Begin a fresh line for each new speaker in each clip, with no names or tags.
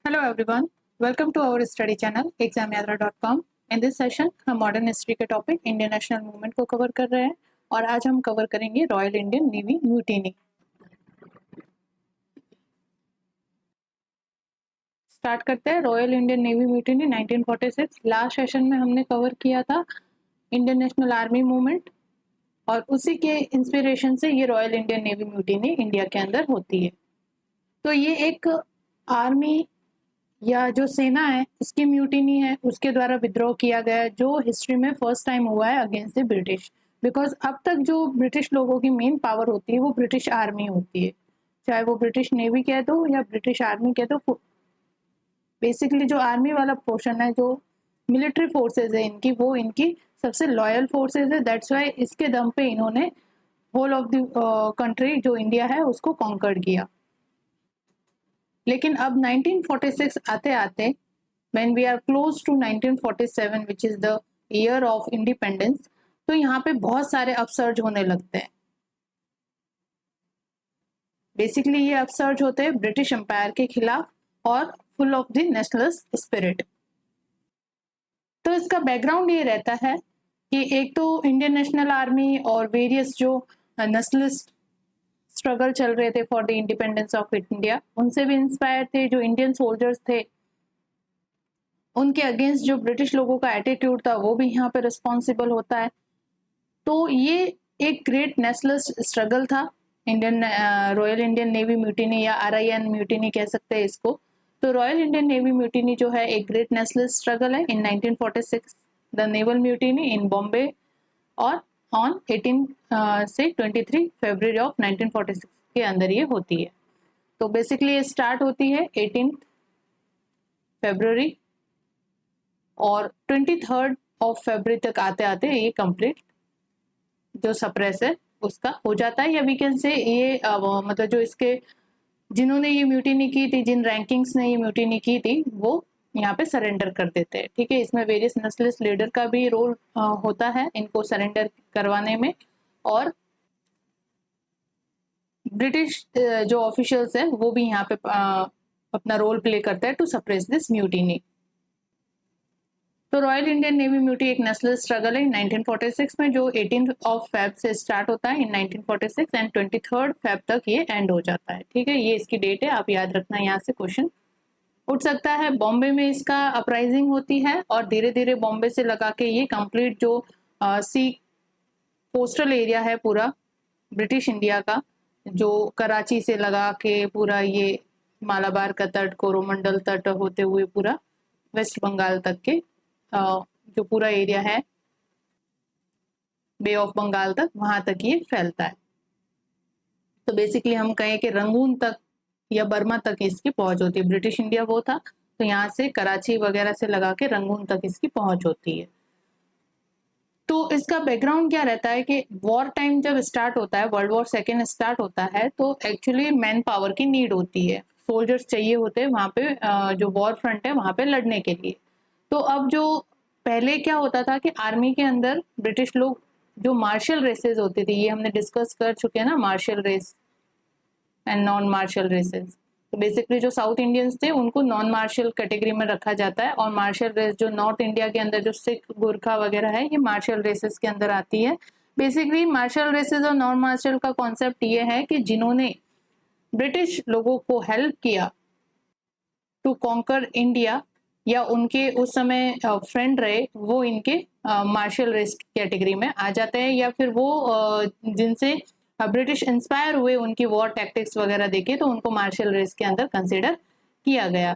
Hello everyone, welcome to our study channel examyatra.com। In this session हम modern history के topic Indian national movement को cover कर रहे हैं और आज हम कवर करेंगे royal Indian Navy mutiny. Start करते हैं। Royal Indian Navy mutiny 1946। Last session में हमने कवर किया था इंडियन नेशनल आर्मी मूवमेंट और उसी के इंस्पिरेशन से ये royal Indian Navy mutiny India के अंदर होती है। तो ये एक आर्मी या जो सेना है इसकी म्यूटिनी है, उसके द्वारा विद्रोह किया गया जो हिस्ट्री में फर्स्ट टाइम हुआ है अगेंस्ट द ब्रिटिश। बिकॉज अब तक जो ब्रिटिश लोगों की मेन पावर होती है वो ब्रिटिश आर्मी होती है, चाहे वो ब्रिटिश नेवी कह दो या ब्रिटिश आर्मी कह दो। बेसिकली जो आर्मी वाला पोर्शन है, जो मिलिट्री फोर्सेज है इनकी, वो इनकी सबसे लॉयल फोर्सेज है। दैट्स वाई इसके दम पे इन्होंने होल ऑफ द कंट्री जो इंडिया है उसको कॉन्कर किया। लेकिन अब 1946 आते आते when we are close to 1947 which is the year of independence, तो यहाँ पे बहुत सारे अपसर्ज होने लगते हैं। बेसिकली ये अपसर्ज होते हैं ब्रिटिश एम्पायर के खिलाफ और full of the nationalist spirit. तो इसका बैकग्राउंड ये रहता है कि एक तो इंडियन नेशनल आर्मी और वेरियस जो नेशनलिस्ट स्ट्रगल चल रहे थे for the independence of India, उनसे भी इंस्पायर थे। जो इंडियन सोल्जर्स थे उनके अगेंस्ट जो ब्रिटिश लोगों का एटीट्यूड था वो भी यहाँ पे रिस्पॉन्सिबल होता है। तो ये एक ग्रेट नेशनलिस्ट स्ट्रगल था, Indian royal Indian Navy mutiny या RIN म्यूटिनी कह सकते हैं इसको। तो रॉयल इंडियन नेवी म्यूटिनी जो है एक ग्रेट नेशनलिस्ट स्ट्रगल है इन 1946। द नेवल म्यूटिनी इन बॉम्बे और ऑन 18 से 23 फरवरी ऑफ 1946 के अंदर ये होती है। तो बेसिकली ये स्टार्ट होती है 18 फरवरी और 23 ऑफ फरवरी तक आते आते ये कंप्लीट जो सप्रेस है उसका हो जाता है। या वी कैन से ये मतलब जो इसके जिन्होंने ये म्यूटिनी की थी, जिन रैंकिंग्स ने ये म्यूटिनी की थी, वो यहाँ पे सरेंडर कर देते हैं। ठीक है, इसमें वेरियस नेशनलिस्ट लीडर का भी रोल होता है इनको सरेंडर करवाने में, और ब्रिटिश जो ऑफिशियल्स है वो भी यहाँ पे अपना रोल प्ले करता है टू सप्रेस दिस म्यूटिनी। तो रॉयल इंडियन नेवी म्यूटी एक नेशनलिस्ट स्ट्रगल है 1946 में, जो 18 ऑफ फेब से स्टार्ट होता है इन 1946 एंड 23 फेब तक ये एंड हो जाता है। ठीक है, ये इसकी डेट है, आप याद रखना, यहाँ से क्वेश्चन उठ सकता है। बॉम्बे में इसका अपराइजिंग होती है और धीरे धीरे बॉम्बे से लगा के ये कंप्लीट जो सी कोस्टल एरिया है पूरा ब्रिटिश इंडिया का, जो कराची से लगा के पूरा ये मालाबार का तट, कोरोमंडल तट होते हुए पूरा वेस्ट बंगाल तक के जो पूरा एरिया है बे ऑफ बंगाल तक, वहां तक ये फैलता है। तो बेसिकली हम कहें कि रंगून तक या बर्मा तक इसकी पहुंच होती है। ब्रिटिश इंडिया वो था, तो यहाँ से कराची वगैरह से लगा के रंगून तक इसकी पहुंच होती है। तो इसका बैकग्राउंड क्या रहता है कि वॉर टाइम जब स्टार्ट होता है, वर्ल्ड वॉर सेकेंड स्टार्ट होता है, तो एक्चुअली मैन पावर की नीड होती है, सोल्जर्स चाहिए होते हैं वहां पे जो वॉर फ्रंट है वहां पे लड़ने के लिए। तो अब जो पहले क्या होता था कि आर्मी के अंदर ब्रिटिश लोग जो मार्शल रेसेस होती थी, ये हमने डिस्कस कर चुके हैं ना, martial race and non martial races. तो बेसिकली जो साउथ इंडियंस थे उनको नॉन मार्शल कैटेगरी में रखा जाता है, और मार्शल रेस जो नॉर्थ इंडिया के अंदर जो सिख गुरखा वगैरह है ये मार्शल रेसेस के अंदर आती है। बेसिकली मार्शल रेसेस और नॉन मार्शल का कॉन्सेप्ट ये है कि जिन्होंने ब्रिटिश लोगों को हेल्प किया टू कॉन्कर इंडिया या उनके उस समय फ्रेंड रहे, वो इनके मार्शल रेस कैटेगरी में आ जाते हैं, या फिर वो जिनसे ब्रिटिश इंस्पायर हुए उनकी वॉर टैक्टिक्स वगैरह देखे तो उनको मार्शल रेस के अंदर कंसिडर किया गया।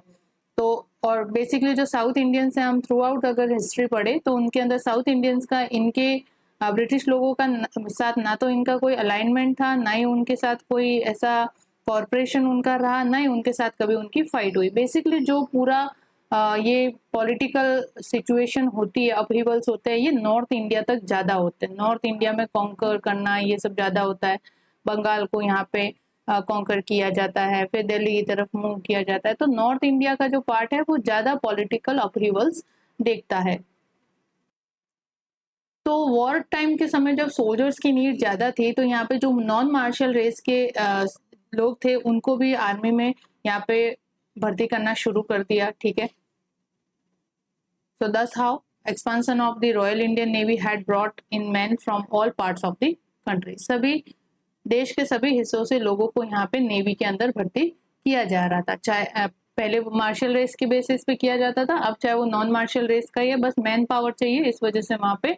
तो और बेसिकली जो साउथ इंडियंस हैं, हम थ्रू आउट अगर हिस्ट्री पढ़े तो उनके अंदर साउथ इंडियंस का इनके ब्रिटिश लोगों का साथ ना तो इनका कोई अलाइनमेंट था, ना ही उनके साथ कोई ऐसा कॉर्पोरेशन उनका रहा, ना ही उनके साथ कभी उनकी फाइट हुई। बेसिकली जो पूरा ये पॉलिटिकल सिचुएशन होती है, अपहीवल्स होते हैं, ये नॉर्थ इंडिया तक ज्यादा होते हैं। नॉर्थ इंडिया में कॉन्कर करना ये सब ज्यादा होता है, बंगाल को यहाँ पे कॉन्कर किया जाता है, फिर दिल्ली की तरफ मूव किया जाता है। तो नॉर्थ इंडिया का जो पार्ट है वो ज्यादा पॉलिटिकल अपहीवल्स देखता है। तो वॉर टाइम के समय जब सोल्जर्स की नीड ज्यादा थी, तो यहाँ पे जो नॉन मार्शल रेस के लोग थे उनको भी आर्मी में यहाँ पे भर्ती करना शुरू कर दिया, ठीक है। So thus how expansion of the Royal Indian Navy had brought in men from all parts of the country. सभी देश के सभी हिस्सों से लोगों को यहाँ पे नेवी के अंदर भर्ती किया जा रहा था। चाहे पहले मार्शल रेस के बेसिस पे किया जाता था, अब चाहे वो नॉन मार्शल रेस का ही है, बस मैन पावर चाहिए, इस वजह से वहाँ पे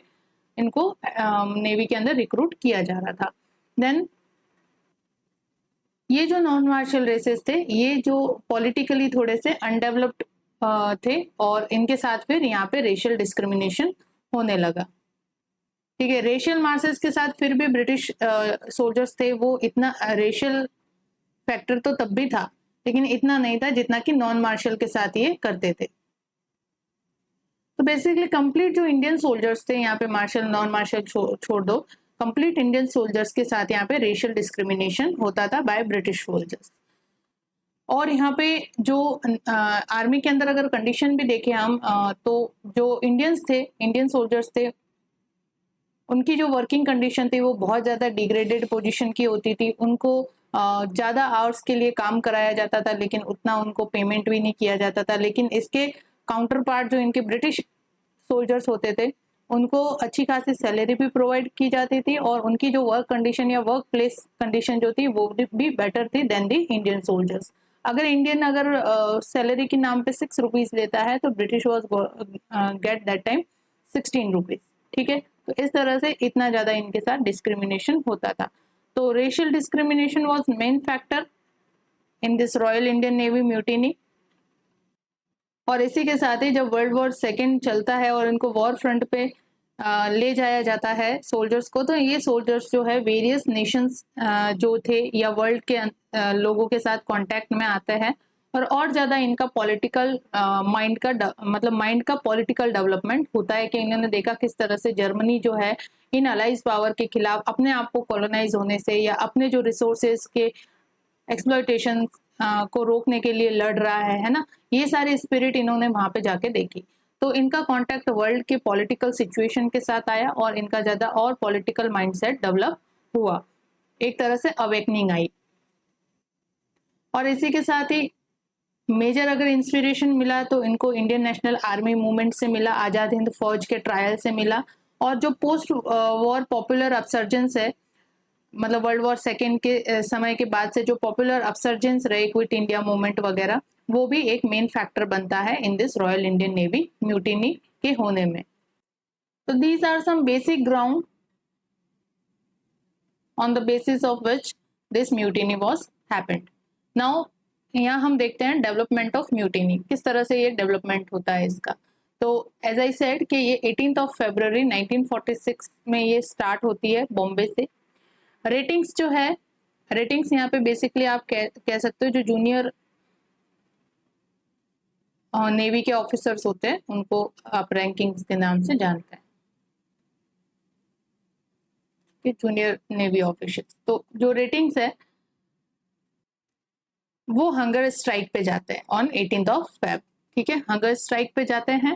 इनको नेवी के अंदर रिक्रूट किया जा रहा था। देन ये जो नॉन मार्शल रेसेस थे, ये जो पॉलिटिकली थोड़े से अनडेवलप्ड थे, और इनके साथ फिर यहाँ पे रेशियल डिस्क्रिमिनेशन होने लगा, ठीक है। रेशियल मार्सेस के साथ फिर भी ब्रिटिश सोल्जर्स थे, वो इतना रेशियल फैक्टर तो तब भी था, लेकिन इतना नहीं था जितना कि नॉन मार्शल के साथ ये करते थे। तो बेसिकली कंप्लीट जो इंडियन सोल्जर्स थे, यहाँ पे मार्शल नॉन मार्शल छोड़ दो, कंप्लीट इंडियन सोल्जर्स के साथ यहाँ पे रेशियल डिस्क्रिमिनेशन होता था बाय ब्रिटिश सोल्जर्स। और यहाँ पे जो आर्मी के अंदर अगर कंडीशन भी देखें हम, तो जो इंडियन सोल्जर्स थे, उनकी जो वर्किंग कंडीशन थी वो बहुत ज़्यादा डिग्रेडेड पोजीशन की होती थी। उनको ज़्यादा आवर्स के लिए काम कराया जाता था, लेकिन उतना उनको पेमेंट भी नहीं किया जाता था। लेकिन इसके काउंटर पार्ट जो इनके ब्रिटिश सोल्जर्स होते थे, उनको अच्छी खासी सैलरी भी प्रोवाइड की जाती थी, और उनकी जो वर्क कंडीशन या वर्क प्लेस कंडीशन जो थी वो भी बेटर थी देन दी इंडियन सोल्जर्स। अगर इंडियन सैलरी के नाम पे 6 रुपीज लेता है, तो British was get that time 16 rupees, ठीक है। तो इस तरह से इतना ज्यादा इनके साथ डिस्क्रिमिनेशन होता था। तो racial discrimination was main factor in this Royal Indian Navy mutiny. और इसी के साथ ही जब वर्ल्ड वॉर सेकेंड चलता है और इनको वॉर फ्रंट पे ले जाया जाता है सोल्जर्स को, तो ये सोल्जर्स जो है वेरियस नेशंस जो थे या वर्ल्ड के लोगों के साथ कांटेक्ट में आते हैं, और ज़्यादा इनका पॉलिटिकल माइंड का पॉलिटिकल डेवलपमेंट होता है कि इन्होंने देखा किस तरह से जर्मनी जो है इन अलाइज पावर के खिलाफ अपने आप को कॉलोनाइज होने से या अपने जो रिसोर्सेज के एक्सप्लॉयटेशन को रोकने के लिए लड़ रहा है ना, ये सारी स्पिरिट इन्होंने वहां पे जाके देखी। तो इनका कांटेक्ट वर्ल्ड के पॉलिटिकल सिचुएशन के साथ आया, और इनका ज्यादा और पॉलिटिकल माइंडसेट डेवलप हुआ, एक तरह से अवेकनिंग आई। और इसी के साथ ही मेजर अगर इंस्पिरेशन मिला तो इनको इंडियन नेशनल आर्मी मूवमेंट से मिला, आजाद हिंद फौज के ट्रायल से मिला, और जो पोस्ट वॉर पॉपुलर अपसर्जेंस है, मतलब वर्ल्ड वॉर सेकेंड के समय के बाद से जो पॉपुलर अपसर्जेंस रहे, क्विट इंडिया मूवमेंट वगैरह, वो भी एक मेन फैक्टर बनता है in this Royal Indian Navy mutiny के होने में। तो these are some basic ground on the basis of which this mutiny was happened. Now यहाँ हम देखते हैं डेवलपमेंट ऑफ म्यूटिनी, किस तरह से ये डेवलपमेंट होता है इसका। तो एज आई सेड कि ये 18 फरवरी 1946 में ये स्टार्ट होती है बॉम्बे से। रेटिंग्स जो है, रेटिंग्स यहाँ पे बेसिकली आप कह सकते हो जो जूनियर नेवी के ऑफिसर्स होते हैं उनको आप रैंकिंग्स के नाम से जानते हैं, जूनियर नेवी ऑफिसर्स। तो जो रेटिंग्स है वो हंगर स्ट्राइक पे जाते हैं ऑन 18 फेब, ठीक है। हंगर स्ट्राइक पे जाते हैं,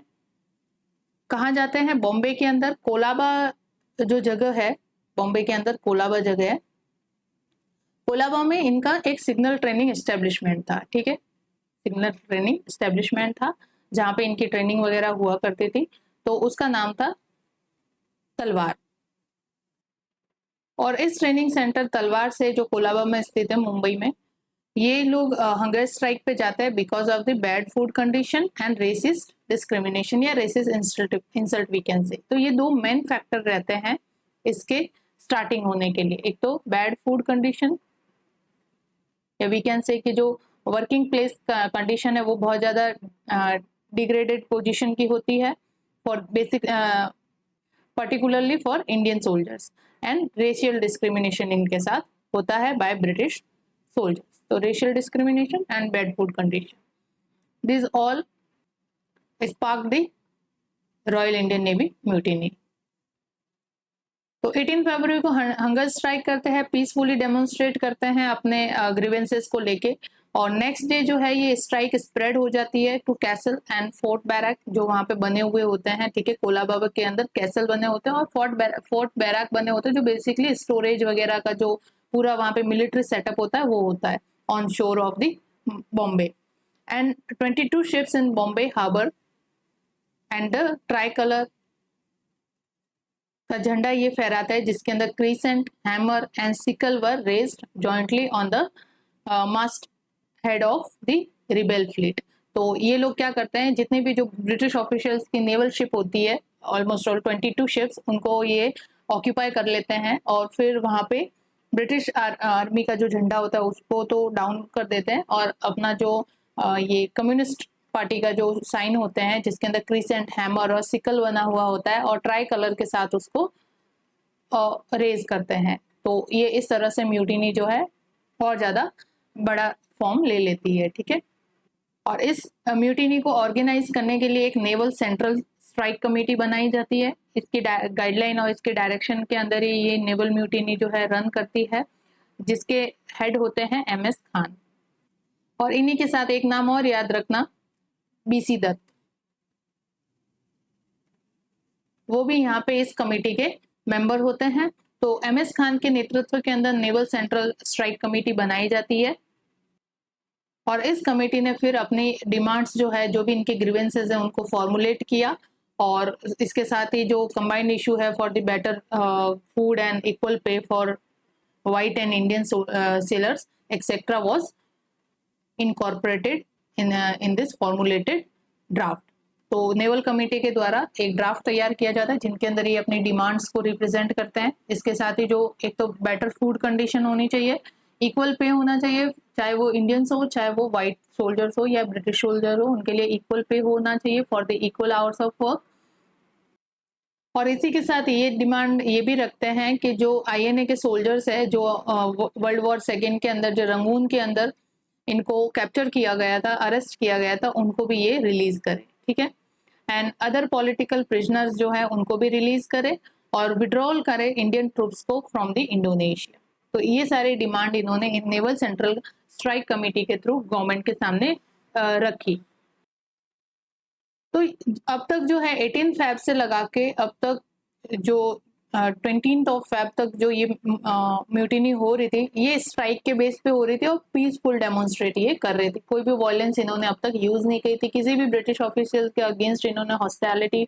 कहाँ जाते हैं? बॉम्बे के अंदर कोलाबा जो जगह है, बॉम्बे के अंदर कोलाबा जगह है, कोलाबा में इनका एक सिग्नल ट्रेनिंग एस्टेब्लिशमेंट था, ठीक है। सिग्नल ट्रेनिंग एस्टेब्लिशमेंट था जहाँ पे इनकी ट्रेनिंग वगैरह हुआ करती थी, तो उसका नाम था तलवार। और इस ट्रेनिंग सेंटर तलवार से जो कोलाबा में स्थित है मुंबई में, ये लोग हंगर स्ट्राइक पे जाते हैं because of the bad food condition and racist discrimination या racist insult we can say. तो ये दो मेन फैक्टर रहते हैं इसके स्टार्टिंग होने के लिए। एक तो बैड फूड कंडीशन, या वी कैन से कि जो वर्किंग प्लेस कंडीशन है वो बहुत ज़्यादा डिग्रेडेड पोजीशन की होती है for basic particularly for Indian soldiers, and racial discrimination इनके साथ होता है बाय ब्रिटिश सोल्जर्स। तो racial discrimination and bad food condition, this all sparked the royal Indian Navy mutiny. तो 18 फरवरी को हंगर स्ट्राइक करते हैं, पीसफुली डेमोन्स्ट्रेट करते हैं अपने ग्रीवेंसेस को लेके, और नेक्स्ट डे जो है ये स्ट्राइक स्प्रेड हो जाती है to castle and fort barrack जो वहाँ पे बने हुए होते हैं, ठीक है। कोलाबा के अंदर कैसल बने होते हैं और फोर्ट बैरक बने होते हैं, जो बेसिकली स्टोरेज वगैरह का जो पूरा वहाँ पे मिलिट्री सेटअप होता है वो होता है ऑन शोर of the Bombay. and 22 ships in Bombay harbor and the tricolor का झंडा ये फहराता है जिसके अंदर crescent, hammer and sickle were raised jointly on the mast head of the rebel fleet. तो ये लोग क्या करते हैं, जितने भी जो ब्रिटिश ऑफिशियल्स की नेवल शिप होती है, ऑलमोस्ट ऑल 22 शिप्स, उनको ये ऑक्यूपाई कर लेते हैं और फिर वहां पे ब्रिटिश आर्मी का जो झंडा होता है उसको तो डाउन कर देते हैं और अपना जो ये कम्युनिस्ट पार्टी का जो साइन होते हैं जिसके अंदर क्रीसेंट, हैमर और सिकल बना हुआ होता है और ट्राई कलर के साथ उसको रेज करते हैं। तो ये इस तरह से म्यूटिनी जो है और ज्यादा बड़ा फॉर्म ले लेती है। ठीक है, और इस म्यूटिनी को ऑर्गेनाइज करने के लिए एक नेवल सेंट्रल स्ट्राइक कमेटी बनाई जाती है। इसकी गाइडलाइन और इसके डायरेक्शन के अंदर ही ये नेवल म्यूटिनी जो है रन करती है, जिसके हेड होते हैं MS खान। और इन्हीं के साथ एक नाम और याद रखना, BC दत्त, वो भी यहाँ पे इस कमेटी के मेंबर होते हैं। तो MS खान के नेतृत्व के अंदर नेवल सेंट्रल स्ट्राइक कमेटी बनाई जाती है और इस कमेटी ने फिर अपनी डिमांड्स जो है, जो भी इनके ग्रीवेंसेस है, उनको फॉर्मुलेट किया और इसके साथ ही जो कंबाइंड इशू है for the better food and equal pay for white and Indian sailors etc. was incorporated in this formulated draft। तो नेवल कमेटी के द्वारा एक ड्राफ्ट तैयार किया जाता है जिनके अंदर ये अपनी डिमांड्स को रिप्रेजेंट करते हैं। इसके साथ ही जो एक तो बेटर फूड कंडीशन होनी चाहिए, इक्वल पे होना चाहिए, चाहे वो इंडियंस हो चाहे वो वाइट सोल्जर्स हो या ब्रिटिश सोल्जर हो, उनके लिए इक्वल पे होना चाहिए for the equal hours of work. और इसी के साथ ये डिमांड ये भी रखते हैं कि जो INA के सोल्जर्स है जो वर्ल्ड वॉर सेकेंड के अंदर जो रंगून के अंदर इनको कैप्चर किया गया था, अरेस्ट किया गया था, उनको भी ये रिलीज करे। ठीक है, एंड अदर पॉलिटिकल प्रिजनर्स जो है उनको भी रिलीज करे और विड्रॉल करे इंडियन ट्रूप्स को फ्रॉम द इंडोनेशिया। तो ये सारी डिमांड इन्होंने इन नेवल सेंट्रल स्ट्राइक कमेटी के थ्रू गवर्नमेंट के सामने रखी। तो अब तक जो है 18 फैब से लगा के अब तक जो 20 फैब तक जो ये म्यूटिनी हो रही थी, ये स्ट्राइक के बेस पे हो रही थी और पीसफुल डेमोन्स्ट्रेट ये कर रहे थे। कोई भी वायलेंस इन्होंने अब तक यूज नहीं की थी, किसी भी ब्रिटिश ऑफिशियल के अगेंस्ट इन्होंने हॉस्टिलिटी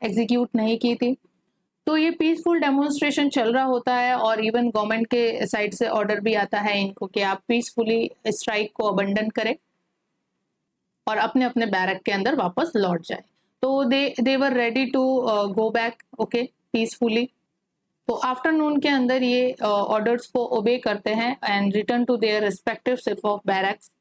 एग्जीक्यूट नहीं की थी। तो ये पीसफुल डेमोन्स्ट्रेशन चल रहा होता है और इवन गवर्नमेंट के साइड से ऑर्डर भी आता है इनको कि आप पीसफुली स्ट्राइक को अबंडन करें और अपने अपने बैरक के अंदर वापस लौट जाए। तो they were ready to go back okay peacefully. तो आफ्टरनून के अंदर ये ऑर्डर्स को ओबे करते हैं and return to their respective ship of barracks.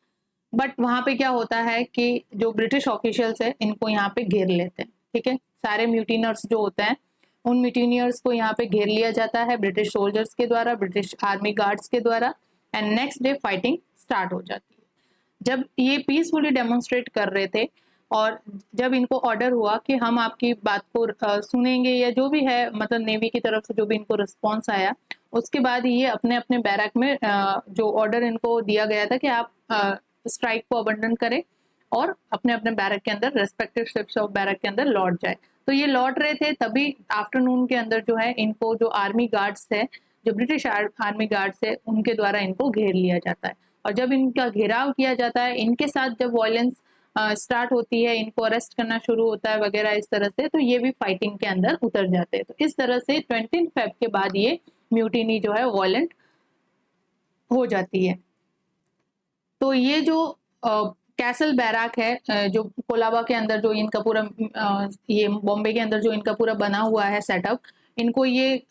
But वहां पे क्या होता है कि जो ब्रिटिश ऑफिशियल्स है इनको यहाँ पे घेर लेते हैं। ठीक है, सारे म्यूटिनर्स जो होते हैं उन म्यूटिनियर्स को यहाँ पे घेर लिया जाता है ब्रिटिश सोल्जर्स के द्वारा, ब्रिटिश आर्मी गार्ड्स के द्वारा, and next day fighting start हो जाती है। जब ये पीसफुली डेमोन्स्ट्रेट कर रहे थे और जब इनको ऑर्डर हुआ कि हम आपकी बात को सुनेंगे या जो भी है, मतलब नेवी की तरफ से जो भी इनको रिस्पॉन्स आया, उसके बाद ये अपने अपने बैरक में जो ऑर्डर इनको दिया गया था कि आप स्ट्राइक को अबंडन करें और अपने अपने बैरक के अंदर रेस्पेक्टिव शिप्स ऑफ बैरक के अंदर लौट जाए। तो ये लौट रहे थे, तभी आफ्टरनून के अंदर जो है इनको जो आर्मी गार्ड्स है, जो ब्रिटिश आर्मी गार्ड्स है, उनके द्वारा इनको घेर लिया जाता है। और जब इनका घेराव किया जाता है, इनके साथ जब वायलेंस स्टार्ट होती है, इनको अरेस्ट करना शुरू होता है वगैरह इस तरह से, तो ये भी फाइटिंग के अंदर उतर जाते हैं। तो इस तरह से 20 फेब के बाद ये म्यूटिनी जो है वायलेंट हो जाती है। तो ये जो कैसल बैराक है जो कोलाबा के अंदर जो इनका पूरा ये बॉम्बे के अंदर जो इनका पूरा बना हुआ है सेटअप, इनको ये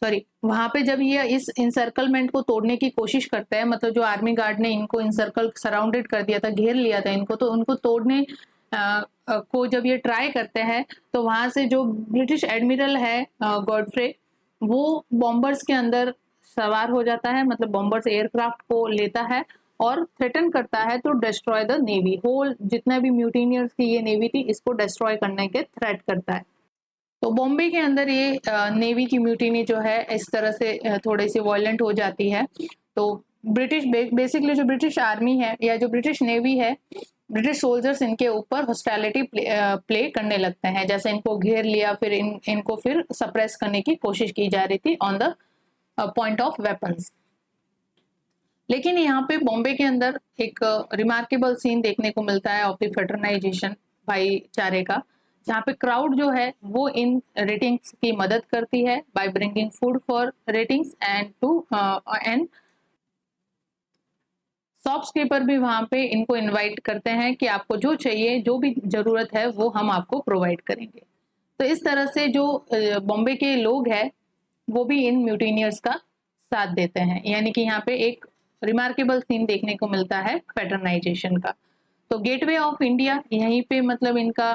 सॉरी वहां पे जब ये इस इंसर्कलमेंट को तोड़ने की कोशिश करते हैं, मतलब जो आर्मी गार्ड ने इनको इंसर्कल सराउंडेड कर दिया था, घेर लिया था इनको, तो उनको तोड़ने को जब ये ट्राई करते हैं तो वहां से जो ब्रिटिश एडमिरल है गॉडफ्रे, वो बॉम्बर्स के अंदर सवार हो जाता है, मतलब बॉम्बर्स एयरक्राफ्ट को लेता है और थ्रेटन करता है to destroy the navy whole. जितना भी म्यूटिनियर्स की ये नेवी थी, इसको डिस्ट्रॉय करने के थ्रेट करता है। तो बॉम्बे के अंदर ये नेवी की म्यूटिनी जो है इस तरह से थोड़ी सी वायलेंट हो जाती है। तो ब्रिटिश बेसिकली जो ब्रिटिश आर्मी है या जो ब्रिटिश नेवी है, ब्रिटिश सोल्जर्स इनके ऊपर हॉस्टिलिटी प्ले करने लगते हैं। जैसे इनको घेर लिया, फिर इनको फिर सप्रेस करने की कोशिश की जा रही थी on the point of weapons. लेकिन यहाँ पे बॉम्बे के अंदर एक रिमार्केबल सीन देखने को मिलता है ऑफ द फ्रेटरनाइजेशन, भाईचारे का, जहाँ पे क्राउड जो है वो इन रेटिंग्स की मदद करती है by bringing food for ratings and shopkeeper भी वहां पे इनको इनवाइट करते हैं कि आपको जो चाहिए, जो भी जरूरत है वो हम आपको प्रोवाइड करेंगे। तो इस तरह से जो बॉम्बे के लोग हैं वो भी इन म्यूटिनियर्स का साथ देते हैं, यानी कि यहाँ पे एक रिमार्केबल सीन देखने को मिलता है पैटर्नाइजेशन का। तो गेटवे ऑफ इंडिया यहीं पे मतलब इनका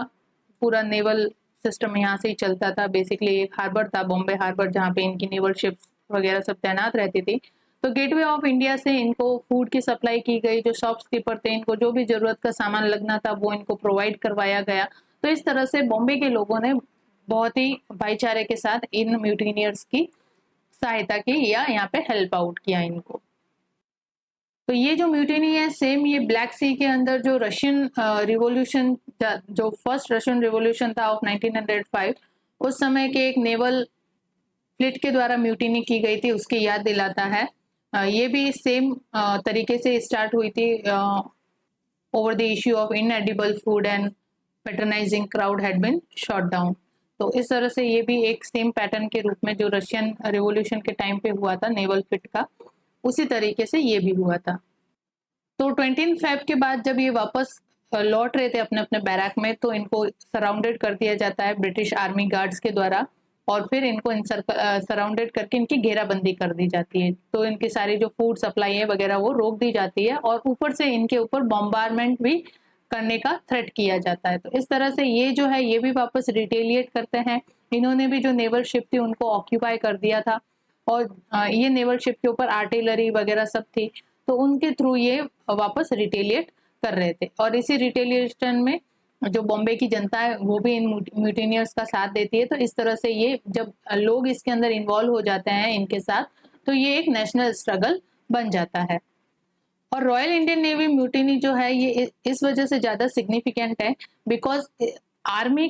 पूरा नेवल सिस्टम यहाँ से ही चलता था। बेसिकली एक हार्बर था, बॉम्बे हार्बर, जहाँ पे इनकी नेवल शिप्स वगैरह सब तैनात रहती थी। तो गेटवे ऑफ इंडिया से इनको फूड की सप्लाई की गई, जो शॉपकीपर थे इनको जो भी जरूरत का सामान लगना था वो इनको प्रोवाइड करवाया गया। तो इस तरह से बॉम्बे के लोगों ने बहुत ही भाईचारे के साथ इन म्यूटिनियर्स की सहायता की या यहाँ पे हेल्प आउट किया इनको। तो ये जो म्यूटिनी है सेम ये ब्लैक सी के अंदर जो रशियन रिवॉल्यूशन, जो फर्स्ट रशियन रिवॉल्यूशन था ऑफ 1905, उस समय के एक नेवल फ्लीट के द्वारा म्यूटिनी की गई थी उसकी याद दिलाता है। ये भी सेम तरीके से स्टार्ट हुई थी। Over the issue of inedible food and patronising crowd had been shot down. तो इस तरह से ये भी एक सेम पैटर्न के रूप में जो रशियन रिवॉल्यूशन के टाइम पे हुआ था नेवल फ्लीट का, उसी तरीके से ये भी हुआ था। तो 20 फेब के बाद जब ये वापस लौट रहे थे अपने अपने बैरक में, तो इनको सराउंडेड कर दिया जाता है ब्रिटिश आर्मी गार्ड्स के द्वारा, और फिर इनको सराउंडेड करके इनकी घेराबंदी कर दी जाती है। तो इनकी सारी जो फूड सप्लाई है वगैरह वो रोक दी जाती है, और ऊपर से इनके ऊपर बॉम्बारमेंट भी करने का थ्रेट किया जाता है। तो इस तरह से ये जो है ये भी वापस रिटेलिएट करते हैं। इन्होंने भी जो नेवल शिप थी उनको ऑक्यूपाई कर दिया था, और ये नेवल शिप के ऊपर आर्टिलरी वगैरह सब थी, तो उनके थ्रू ये वापस रिटेलिएट कर रहे थे। और इसी रिटेलिएशन में जो बॉम्बे की जनता है वो भी इन म्यूटिनियर्स का साथ देती है। तो इस तरह से ये जब लोग इसके अंदर इन्वॉल्व हो जाते हैं इनके साथ, तो ये एक नेशनल स्ट्रगल बन जाता है। और रॉयल इंडियन नेवी म्यूटिनी जो है ये इस वजह से ज्यादा सिग्निफिकेंट है बिकॉज आर्मी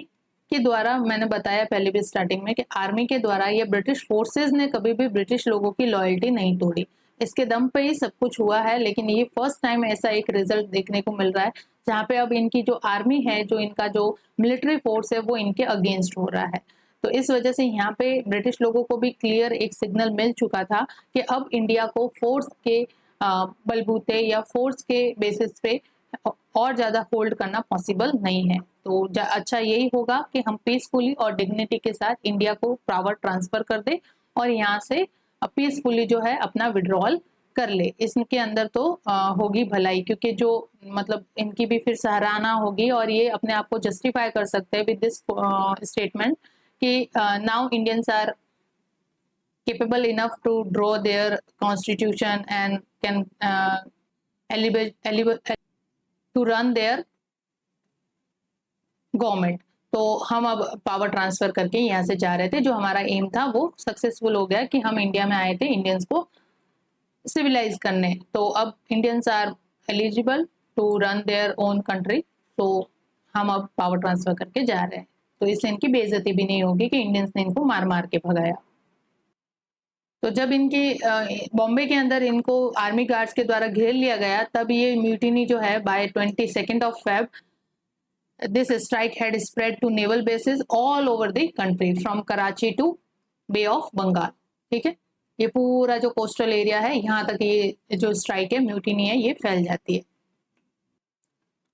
के द्वारा, मैंने बताया पहले भी स्टार्टिंग में कि आर्मी के द्वारा या ब्रिटिश फोर्सेस ने कभी भी ब्रिटिश लोगों की लॉयल्टी नहीं तोड़ी। इसके दम पे ही सब कुछ हुआ है, लेकिन ये फर्स्ट टाइम ऐसा एक रिजल्ट देखने को मिल रहा है जहाँ पे अब इनकी जो आर्मी है, जो इनका जो मिलिट्री फोर्स है वो इनके अगेंस्ट हो रहा है। तो इस वजह से यहाँ पे ब्रिटिश लोगों को भी क्लियर एक सिग्नल मिल चुका था कि अब इंडिया को फोर्स के बलबूते या फोर्स के बेसिस पे और ज्यादा होल्ड करना पॉसिबल नहीं है। तो अच्छा यही होगा कि हम पीसफुली और डिग्निटी के साथ इंडिया को पावर ट्रांसफर कर दे और यहाँ से पीसफुली जो है अपना विड्रॉल कर ले। इसके अंदर तो होगी भलाई, क्योंकि जो मतलब इनकी भी फिर सराहना होगी और ये अपने आप को जस्टिफाई कर सकते हैं विद दिस स्टेटमेंट कि now Indians are capable enough to draw their constitution and can to run their government. तो हम अब पावर ट्रांसफर करके यहाँ से जा रहे थे, जो हमारा एम था वो सक्सेसफुल हो गया कि हम इंडिया में आए थे इंडियंस को सिविलाइज करने। तो अब Indians are eligible to run their own country, तो हम अब पावर ट्रांसफर करके जा रहे हैं। तो इससे इनकी बेइज्जती भी नहीं होगी कि इंडियंस ने इनको मार मार के भगाया। तो जब इनकी बॉम्बे के अंदर इनको आर्मी गार्ड्स के द्वारा घेर लिया गया, तब ये म्यूटिनी जो है by 22 of Feb this strike had spread to naval bases all over the country from Karachi to Bay of Bengal. ठीक है, ये पूरा जो कोस्टल एरिया है यहाँ तक ये जो स्ट्राइक है, म्यूटिनी है, ये फैल जाती है।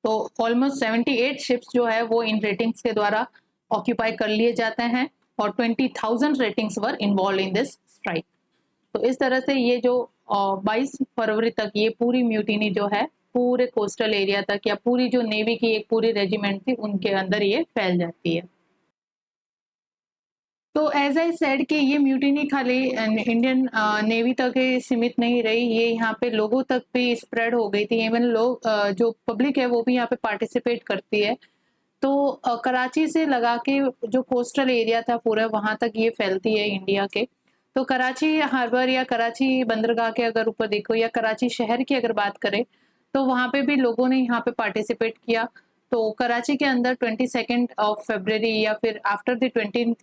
तो ऑलमोस्ट 78 शिप्स जो है वो इन रेटिंग्स के द्वारा ऑक्यूपाई कर लिए जाते हैं और 20,000 ratings were involved in this strike. तो इस तरह से ये जो 22 फरवरी तक ये पूरी म्यूटिनी जो है पूरे कोस्टल एरिया तक या पूरी जो नेवी की एक पूरी रेजिमेंट थी उनके अंदर ये फैल जाती है। तो एज आई सेड कि ये म्यूटिनी खाली इंडियन नेवी तक ही सीमित नहीं रही, ये यहाँ पे लोगों तक भी स्प्रेड हो गई थी। इवन लोग जो पब्लिक है वो भी यहाँ पे पार्टिसिपेट करती है। तो कराची से लगा के जो कोस्टल एरिया था पूरा वहां तक ये फैलती है इंडिया के। तो कराची हार्बर या कराची बंदरगाह के अगर ऊपर देखो या कराची शहर की अगर बात करें, तो वहां पे भी लोगों ने यहाँ पे पार्टिसिपेट किया। तो कराची के अंदर 22 ऑफ फरवरी या फिर आफ्टर द 20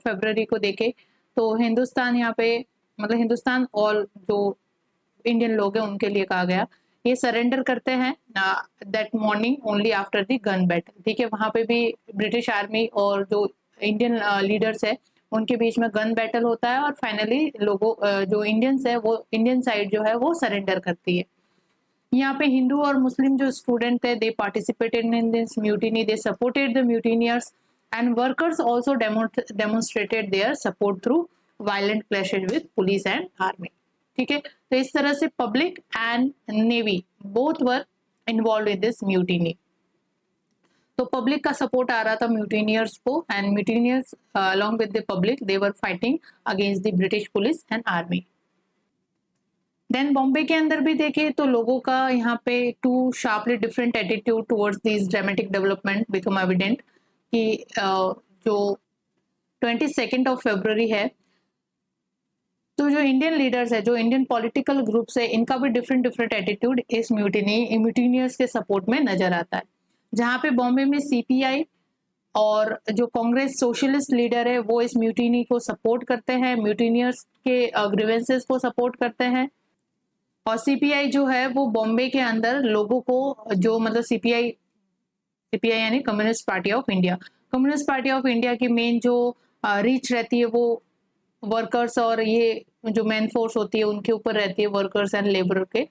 फरवरी को देखे तो हिंदुस्तान यहाँ पे मतलब हिंदुस्तान और जो इंडियन लोग हैं उनके लिए कहा गया, ये सरेंडर करते हैं that morning only after the gun battle. ठीक है, वहां पे भी ब्रिटिश आर्मी और जो इंडियन लीडर्स है उनके बीच में गन बैटल होता है और फाइनली लोगों जो इंडियंस है वो इंडियन साइड जो है वो सरेंडर करती है। यहाँ पे हिंदू और मुस्लिम जो स्टूडेंट थे they participated in this mutiny, they supported the mutineers and workers also demonstrated their support through violent clashes with police and army. ठीक है, तो इस तरह से public and navy both were involved in this mutiny. तो public का support आ रहा था म्यूटिनियर्स को and mutineers along with the public they were fighting against the British police and army. Then Bombay के अंदर भी देखें तो लोगों का यहाँ पे two sharply different attitude towards this dramatic development become evident कि जो 22 फरवरी है तो जो इंडियन लीडर्स है, जो इंडियन पॉलिटिकल ग्रुप्स है, इनका भी डिफरेंट डिफरेंट एटीट्यूड इस म्यूटिनियर्स के सपोर्ट में नजर आता है। जहाँ पे बॉम्बे में सीपीआई और जो कांग्रेस सोशलिस्ट लीडर है वो इस म्यूटिनी को सपोर्ट करते हैं, म्यूटिनियर्स के ग्रीवेंसेस को सपोर्ट करते हैं। और सीपीआई जो है वो बॉम्बे के अंदर लोगों को जो मतलब सीपीआई यानी communist Party of India, communist Party of India की मेन जो रीच रहती है वो वर्कर्स और ये जो मेन फोर्स होती है उनके ऊपर रहती है, वर्कर्स एंड लेबर के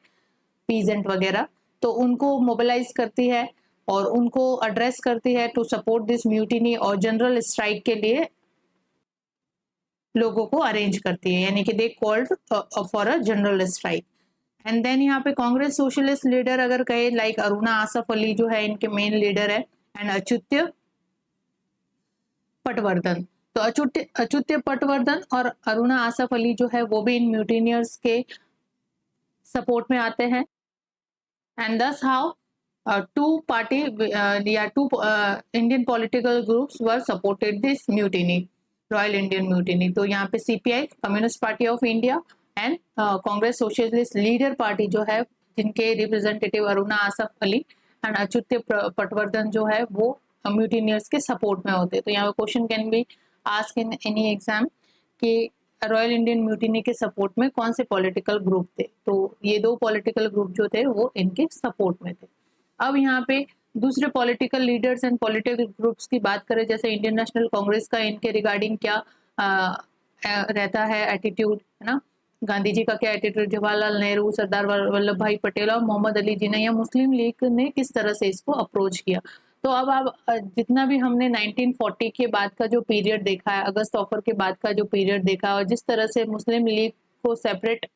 पीजेंट वगैरह। तो उनको मोबिलाइज करती है और उनको एड्रेस करती है टू सपोर्ट दिस म्यूटिनी और जनरल स्ट्राइक के लिए लोगों को अरेंज करती है, यानी कि they called for a general strike. And then यहाँ पे कांग्रेस सोशलिस्ट लीडर अगर कहे लाइक अरुणा आसफ अली जो है इनके मेन लीडर है एंड अच्युत पटवर्धन। तो अच्युत पटवर्धन और अरुणा आसफ अली जो है वो भी इन म्यूटिनियर्स के सपोर्ट में आते हैं and thus how two party या two Indian political groups were supported this mutiny, Royal Indian mutiny. तो यहाँ पे CPI Communist Party of India and Congress Socialist leader party जो है जिनके रिप्रेजेंटेटिव अरुणा आसफ अली एंड अच्युत पटवर्धन जो है वो म्यूटिनियर्स के सपोर्ट में होते हैं। तो यहाँ पे question can be ask in any exam कि रॉयल इंडियन म्यूटिनी के सपोर्ट में कौन से पॉलिटिकल ग्रुप थे, तो ये दो पॉलिटिकल ग्रुप जो थे वो इनके सपोर्ट में थे। अब यहाँ पे दूसरे political leaders and political groups की बात करें, जैसे इंडियन नेशनल कांग्रेस का इनके रिगार्डिंग क्या रहता है एटीट्यूड, है ना, गांधी जी का क्या एटीट्यूड, जवाहरलाल नेहरू, सरदार वल्लभ भाई पटेल और मोहम्मद अली जिन्ना या मुस्लिम लीग ने किस तरह से इसको अप्रोच किया। तो अब आप जितना भी हमने 1940 के बाद का जो पीरियड देखा है, अगस्त ऑफर के बाद का जो पीरियड देखा और जिस तरह से मुस्लिम लीग को सेपरेट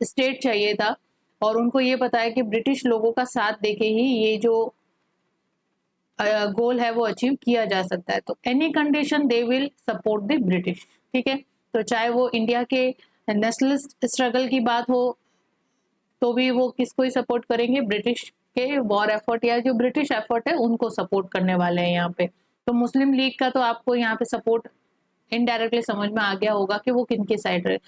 स्टेट चाहिए था और उनको ये पता है कि ब्रिटिश लोगों का साथ देके ही ये जो गोल है वो अचीव किया जा सकता है, तो any condition they will support the British. ठीक है, तो चाहे वो इंडिया के नेशनलिस्ट स्ट्रगल की बात हो तो भी वो किसको ही सपोर्ट करेंगे, ब्रिटिश के वॉर एफर्ट या जो ब्रिटिश एफर्ट है उनको सपोर्ट करने वाले हैं यहाँ पे। तो मुस्लिम लीग का तो आपको यहाँ पे सपोर्ट इनडायरेक्टली समझ में आ गया होगा कि वो किन के साइड रहे।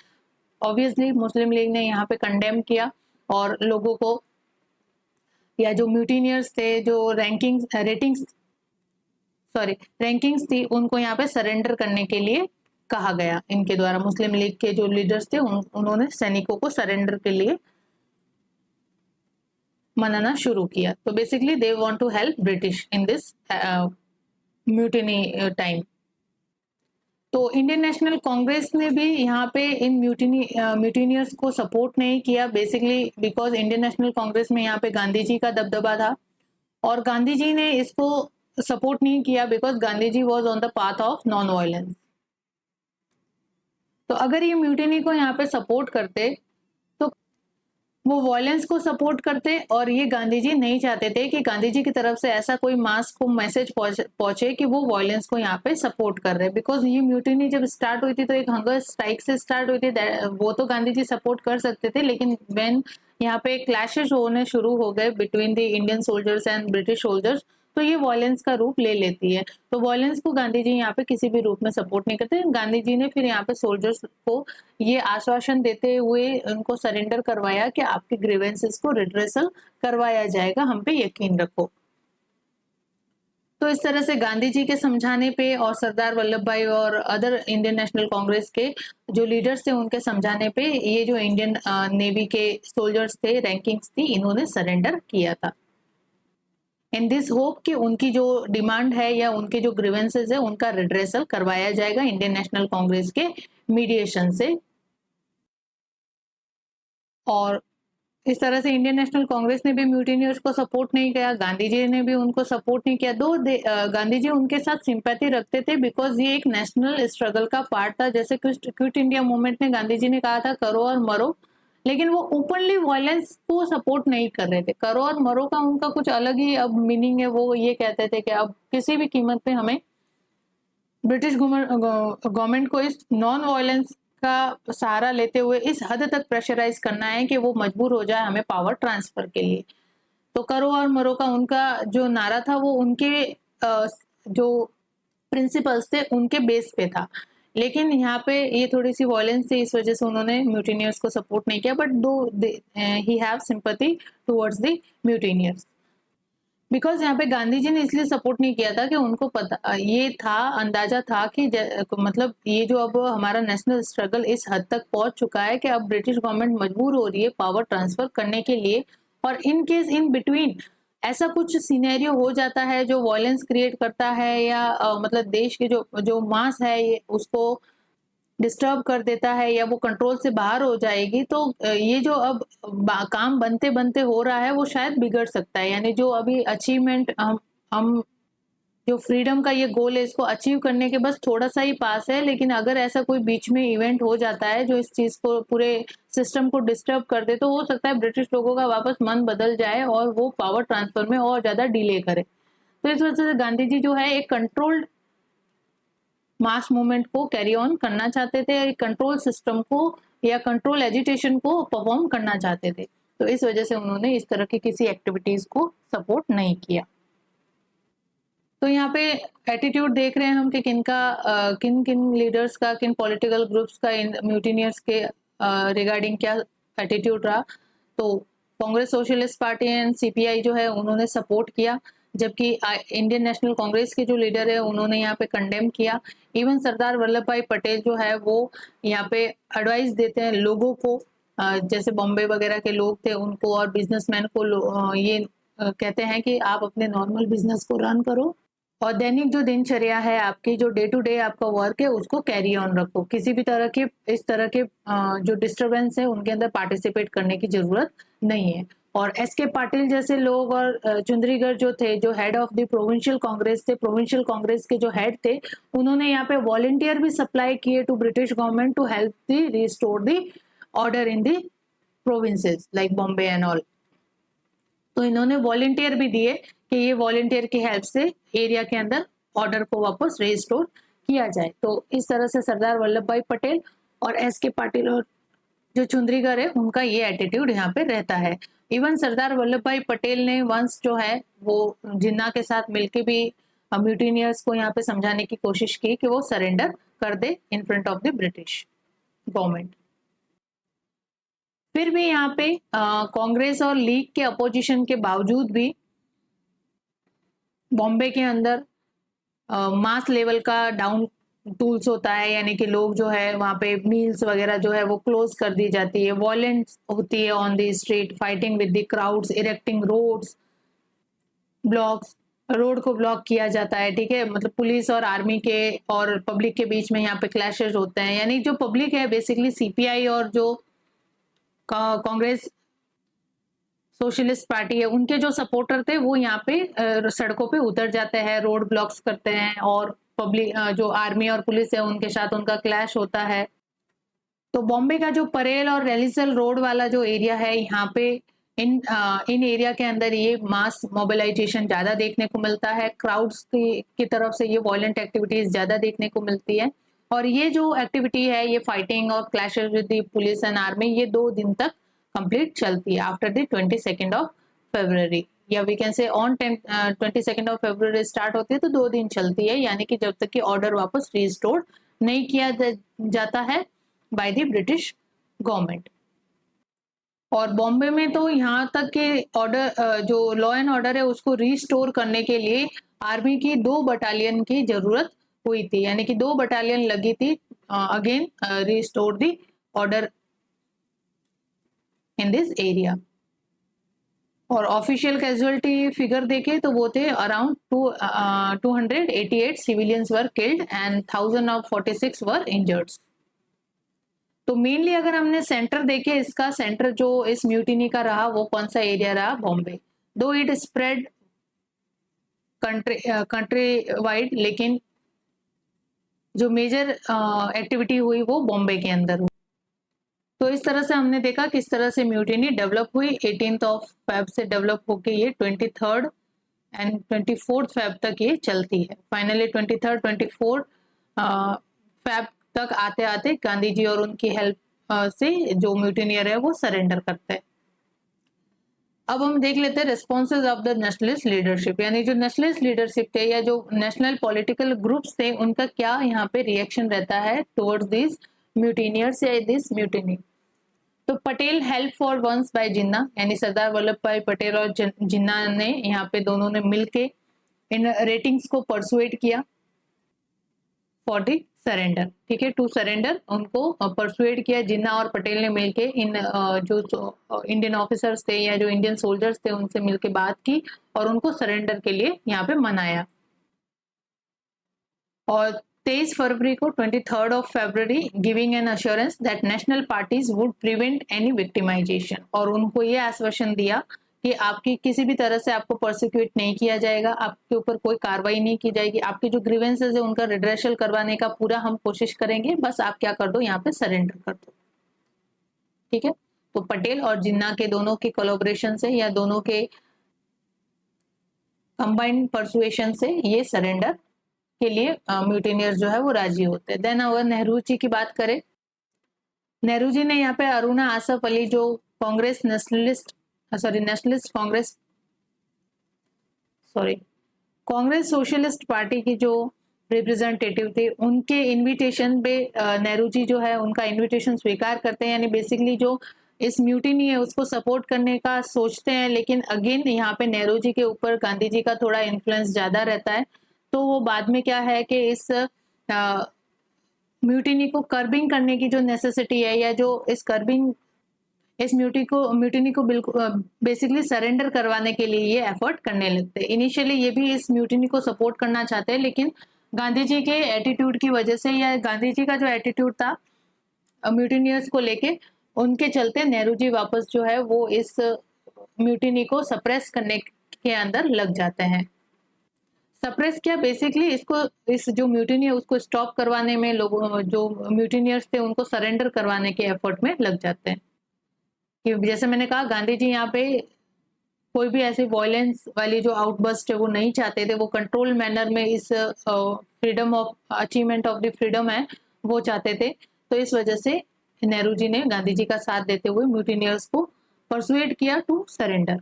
ऑब्वियसली मुस्लिम लीग ने यहाँ पे कंडेम किया और लोगों को या जो म्यूटिनियर्स थे, जो रैंकिंग्स थी उनको यहाँ पे सरेंडर करने के लिए कहा गया इनके द्वारा। मुस्लिम लीग के जो लीडर्स थे उन्होंने सैनिकों को सरेंडर के लिए मनाना शुरू किया। तो basically they want to help British in this mutiny time. तो इंडियन नेशनल कांग्रेस ने भी यहाँ पे इन म्यूटिनियर्स को सपोर्ट नहीं किया, basically because Indian National Congress में यहाँ पे गांधी जी का दबदबा था और गांधी जी ने इसको सपोर्ट नहीं किया because Gandhi ji was on the path of non violence. तो अगर ये म्यूटिनी को यहाँ पे सपोर्ट करते तो वो वायलेंस को सपोर्ट करते और ये गांधी जी नहीं चाहते थे कि गांधी जी की तरफ से ऐसा कोई मास को मैसेज पहुंचे कि वो वायलेंस को यहाँ पे सपोर्ट कर रहे हैं। बिकॉज ये म्यूटिनी जब स्टार्ट हुई थी तो एक हंगर स्ट्राइक से स्टार्ट हुई थी, वो तो गांधी जी सपोर्ट कर सकते थे, लेकिन व्हेन यहाँ पे क्लैशेस होने शुरू हो गए between the Indian soldiers and British soldiers तो ये वायलेंस का रूप ले लेती है। तो वायलेंस को गांधी जी यहाँ पे किसी भी रूप में सपोर्ट नहीं करते। गांधी जी ने फिर यहाँ पे सोल्जर्स को ये आश्वासन देते हुए उनको सरेंडर करवाया कि आपके ग्रीवेंसेस को रिड्रेसल करवाया जाएगा, हम पे यकीन रखो। तो इस तरह से गांधी जी के समझाने पे और सरदार वल्लभ भाई और अदर इंडियन नेशनल कांग्रेस के जो लीडर्स थे उनके समझाने पे ये जो इंडियन नेवी के सोल्जर्स थे, रैंकिंग्स थी, इन्होंने सरेंडर किया था। इन दिस होप कि उनकी जो डिमांड है या उनके जो ग्रीवेंसेस है उनका रिड्रेसल करवाया जाएगा इंडियन नेशनल कांग्रेस के मीडिएशन से। और इस तरह से इंडियन नेशनल कांग्रेस ने भी म्यूटिनियर्स को सपोर्ट नहीं किया, गांधी जी ने भी उनको सपोर्ट नहीं किया। दो गांधी जी उनके साथ सिंपैथी रखते थे बिकॉज ये एक नेशनल स्ट्रगल का पार्ट था। जैसे क्विट इंडिया मूवमेंट में गांधी जी ने कहा था करो और मरो, लेकिन वो ओपनली वायलेंस को सपोर्ट नहीं कर रहे थे। करो और मरो का उनका कुछ अलग ही अब मीनिंग है। वो ये कहते थे कि अब किसी भी कीमत पे हमें ब्रिटिश गवर्नमेंट को इस नॉन वायलेंस का सहारा लेते हुए इस हद तक प्रेशराइज करना है कि वो मजबूर हो जाए हमें पावर ट्रांसफर के लिए। तो करो और मरो का उनका जो नारा था वो उनके जो प्रिंसिपल्स थे उनके बेस पे था। लेकिन यहाँ पे ये थोड़ी सी वायलेंस थी, इस वजह से उन्होंने म्यूटिनियर्स को सपोर्ट नहीं किया। But though he have sympathy towards the mutineers because यहाँ पे गांधी जी ने इसलिए सपोर्ट नहीं किया था कि उनको पता ये था, अंदाजा था कि मतलब ये जो अब हमारा नेशनल स्ट्रगल इस हद तक पहुंच चुका है कि अब ब्रिटिश गवर्नमेंट मजबूर हो रही है पावर ट्रांसफर करने के लिए। और इन केस इन बिटवीन ऐसा कुछ सिनेरियो हो जाता है जो वायलेंस क्रिएट करता है या मतलब देश के जो जो मास है ये उसको डिस्टर्ब कर देता है या वो कंट्रोल से बाहर हो जाएगी, तो ये जो अब काम बनते बनते हो रहा है वो शायद बिगड़ सकता है। यानी जो अभी अचीवमेंट हम जो फ्रीडम का ये गोल है इसको अचीव करने के बस थोड़ा सा ही पास है, लेकिन अगर ऐसा कोई बीच में इवेंट हो जाता है जो इस चीज को पूरे सिस्टम को डिस्टर्ब कर दे, तो हो सकता है ब्रिटिश लोगों का वापस मन बदल जाए और वो पावर ट्रांसफर में और ज्यादा डिले करे। तो इस वजह से गांधी जी जो है एक कंट्रोल्ड मास मूवमेंट को कैरी ऑन करना चाहते थे, कंट्रोल सिस्टम को या कंट्रोल एजिटेशन को परफॉर्म करना चाहते थे। तो इस वजह से उन्होंने इस तरह की किसी एक्टिविटीज को सपोर्ट नहीं किया। तो यहाँ पे एटीट्यूड देख रहे हैं हम कि किन किन लीडर्स का, किन पॉलिटिकल ग्रुप्स का इन म्यूटिनियर्स के रिगार्डिंग क्या एटीट्यूड रहा। तो Congress socialist party and CPI जो है उन्होंने सपोर्ट किया, जबकि इंडियन नेशनल कांग्रेस के जो लीडर है उन्होंने यहाँ पे कंडेम किया। इवन सरदार वल्लभ भाई पटेल जो है वो यहाँ पे एडवाइस देते हैं लोगों को, जैसे बॉम्बे वगैरह के लोग थे उनको और बिजनेसमैन को ये कहते हैं कि आप अपने नॉर्मल बिजनेस को रन करो और दैनिक जो दिनचर्या है आपकी, जो डे टू डे आपका वर्क है उसको कैरी ऑन रखो। किसी भी तरह के इस तरह के जो डिस्टरबेंस है उनके अंदर पार्टिसिपेट करने की जरूरत नहीं है। और एस के पाटिल जैसे लोग और चुंद्रीगढ़ जो थे, जो head of the provincial Congress थे, प्रोविंशियल कांग्रेस के जो हेड थे, उन्होंने यहाँ पे वॉलंटियर भी सप्लाई किए to British government to help the restore the order in the provinces like Bombay and all. तो इन्होंने वॉलंटियर भी दिए कि ये वॉलंटियर की हेल्प से एरिया के अंदर ऑर्डर को वापस रिस्टोर किया जाए। तो इस तरह से सरदार वल्लभ भाई पटेल और एस के पाटिल और जो चुंद्रीगढ़ है उनका ये एटीट्यूड यहाँ पे रहता है। इवन सरदार वल्लभ भाई पटेल ने वंस जो है वो जिन्ना के साथ मिलके भी म्यूटिनियर्स को यहाँ पे समझाने की कोशिश की कि वो सरेंडर कर दे in front of the British government. फिर भी यहाँ पे कांग्रेस और लीग के अपोजिशन के बावजूद भी बॉम्बे के अंदर मास लेवल का डाउन टूल्स होता है, यानी कि लोग जो है वहाँ पे मील्स वगैरह जो है वो क्लोज कर दी जाती है, वॉयलेंस होती है on the street, fighting with the crowds, erecting roads blocks, road को ब्लॉक किया जाता है। ठीक है, मतलब पुलिस और आर्मी के और पब्लिक के बीच में यहाँ पे क्लैशेस होते हैं। यानी जो पब्लिक है बेसिकली सीपीआई और जो कांग्रेस सोशलिस्ट पार्टी है उनके जो सपोर्टर थे वो यहाँ पे सड़कों पे उतर जाते हैं, रोड ब्लॉक्स करते हैं और पब्लिक जो आर्मी और पुलिस है उनके साथ उनका क्लैश होता है। तो बॉम्बे का जो परेल और रेलिसल रोड वाला जो एरिया है यहाँ पे इन एरिया के अंदर ये मास मोबिलाइजेशन ज्यादा देखने को मिलता है, क्राउड्स की तरफ से ये वायलेंट एक्टिविटीज ज्यादा देखने को मिलती है। और ये जो एक्टिविटी है ये फाइटिंग और clashes with the police and army ये 2 दिन तक कंप्लीट चलती है आफ्टर द 22 ऑफ फरवरी, या we can say on 22 of February start होती है तो 2 दिन चलती है, यानी कि जब तक कि ऑर्डर वापस रिस्टोर नहीं किया जाता है बाय द ब्रिटिश गवर्नमेंट। और बॉम्बे में तो यहाँ तक कि ऑर्डर जो लॉ एंड ऑर्डर है उसको रिस्टोर करने के लिए आर्मी की 2 बटालियन की जरूरत हुई थी, यानी कि 2 बटालियन लगी थी again restore the order in this area. और ऑफिशियल कैजुअलिटी फिगर देखे तो वो थे around 288 civilians were killed and 1046 were injured. तो मेनली अगर हमने सेंटर देखे, इसका सेंटर जो इस म्यूटिनी का रहा वो कौन सा एरिया रहा? बॉम्बे। दो इट स्प्रेड कंट्री वाइड, लेकिन जो मेजर एक्टिविटी हुई वो बॉम्बे के अंदर हुई। तो इस तरह से हमने देखा किस तरह से म्यूटिनी डेवलप हुई। 18th ऑफ फेब से डेवलप होके ये 23rd एंड 24th फेब तक ये चलती है। फाइनली 23rd 24 फेब तक आते आते गांधी जी और उनकी हेल्प से जो म्यूटिनियर है वो सरेंडर करते हैं। अब हम देख लेते हैं responses of the nationalist leadership, यानी जो नेशनलिस्ट लीडरशिप थे या जो नेशनल पॉलिटिकल ग्रुप्स थे उनका क्या यहाँ पे रिएक्शन रहता है टुवर्ड्स दिस म्यूटिनियर्स या दिस म्यूटिनी। तो Patel help for once by Jinnah, यानी सरदार वल्लभ भाई पटेल और जिन्ना ने यहाँ पे दोनों ने मिलके इन रेटिंग्स को परसुएट किया फॉर द सरेंडर। ठीक है, टू सरेंडर उनको परसुएट किया। जिन्ना और पटेल ने मिलके इन जो इंडियन ऑफिसर्स थे या जो इंडियन सोल्जर्स थे उनसे मिलके बात की और उनको सरेंडर के लिए यहाँ पे मनाया। और 23 फरवरी को 23rd of February giving an assurance that national parties would prevent any victimisation, और उनको ये आश्वासन दिया कि आपकी किसी भी तरह से आपको प्रोसिक्यूट नहीं किया जाएगा, आपके ऊपर कोई कार्रवाई नहीं की जाएगी, आपके जो ग्रीवेंसेस है उनका रिड्रेशल करवाने का पूरा हम कोशिश करेंगे, बस आप क्या कर दो यहाँ पे सरेंडर कर दो। ठीक है, तो पटेल और जिन्ना के दोनों के कोलैबोरेशन से या दोनों के कंबाइंड परसुएशन से ये सरेंडर के लिए म्यूटिनियर्स जो है वो राजी होते हैं। देन अगर नेहरू जी की बात करें, नेहरू जी ने यहाँ पे अरुणा आसफ अली जो कांग्रेस कांग्रेस सोशलिस्ट पार्टी की जो रिप्रेजेंटेटिव थे उनके इनविटेशन पे नेहरू जी जो है उनका इनविटेशन स्वीकार करते हैं, यानी बेसिकली जो इस म्यूटिनी है उसको सपोर्ट करने का सोचते हैं। लेकिन अगेन यहाँ पे नेहरू जी के ऊपर गांधी जी का थोड़ा इन्फ्लुएंस ज्यादा रहता है, तो वो बाद में क्या है कि इस म्यूटिनी को कर्बिंग करने की जो नेसेसिटी है या जो इस म्यूटिनी को बिल्कुल बेसिकली सरेंडर करवाने के लिए ये एफर्ट करने लगते हैं। इनिशियली ये भी इस म्यूटिनी को सपोर्ट करना चाहते हैं, लेकिन गांधी जी के एटीट्यूड की वजह से या गांधी जी का जो एटीट्यूड था म्यूटिनियर्स को लेके, उनके चलते नेहरू जी वापस जो है वो इस म्यूटिनी को सप्रेस करने के अंदर लग जाते हैं। सप्रेस क्या, बेसिकली इसको इस जो म्यूटिनी है उसको स्टॉप करवाने में लोगों जो म्यूटिनियर्स थे उनको सरेंडर करवाने के एफर्ट में लग जाते हैं। कि जैसे मैंने कहा गांधी जी यहाँ पे कोई भी ऐसी वायलेंस वाली जो आउटबर्स्ट है वो नहीं चाहते थे, वो कंट्रोल मैनर में इस freedom of achievement of the freedom है वो चाहते थे। तो इस वजह से नेहरू जी ने गांधी जी का साथ देते हुए म्यूटिनियर्स को परसुएट किया to surrender.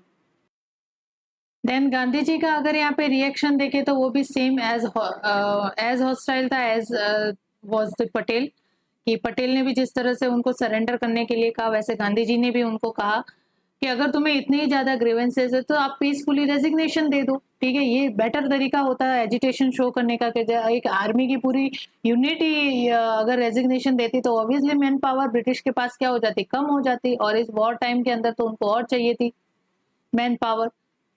Then Gandhi ji का अगर यहाँ पे रिएक्शन देखे तो वो भी सेम एज हॉस्टाइल था एज वाज द पटेल, कि पटेल ने भी जिस तरह से उनको सरेंडर करने के लिए कहा वैसे गांधी जी ने भी उनको कहा कि अगर तुम्हें इतनी ही ज्यादा ग्रीवेंसेस है तो आप पीसफुली रेजिग्नेशन दे दो। ठीक है, ये बेटर तरीका होता है एजिटेशन शो करने का, कि एक आर्मी की पूरी यूनिट ही अगर रेजिग्नेशन देती तो ऑब्वियसली मैन पावर ब्रिटिश के पास क्या हो जाती, कम हो जाती, और इस वॉर टाइम के अंदर तो उनको और चाहिए थी मैन पावर,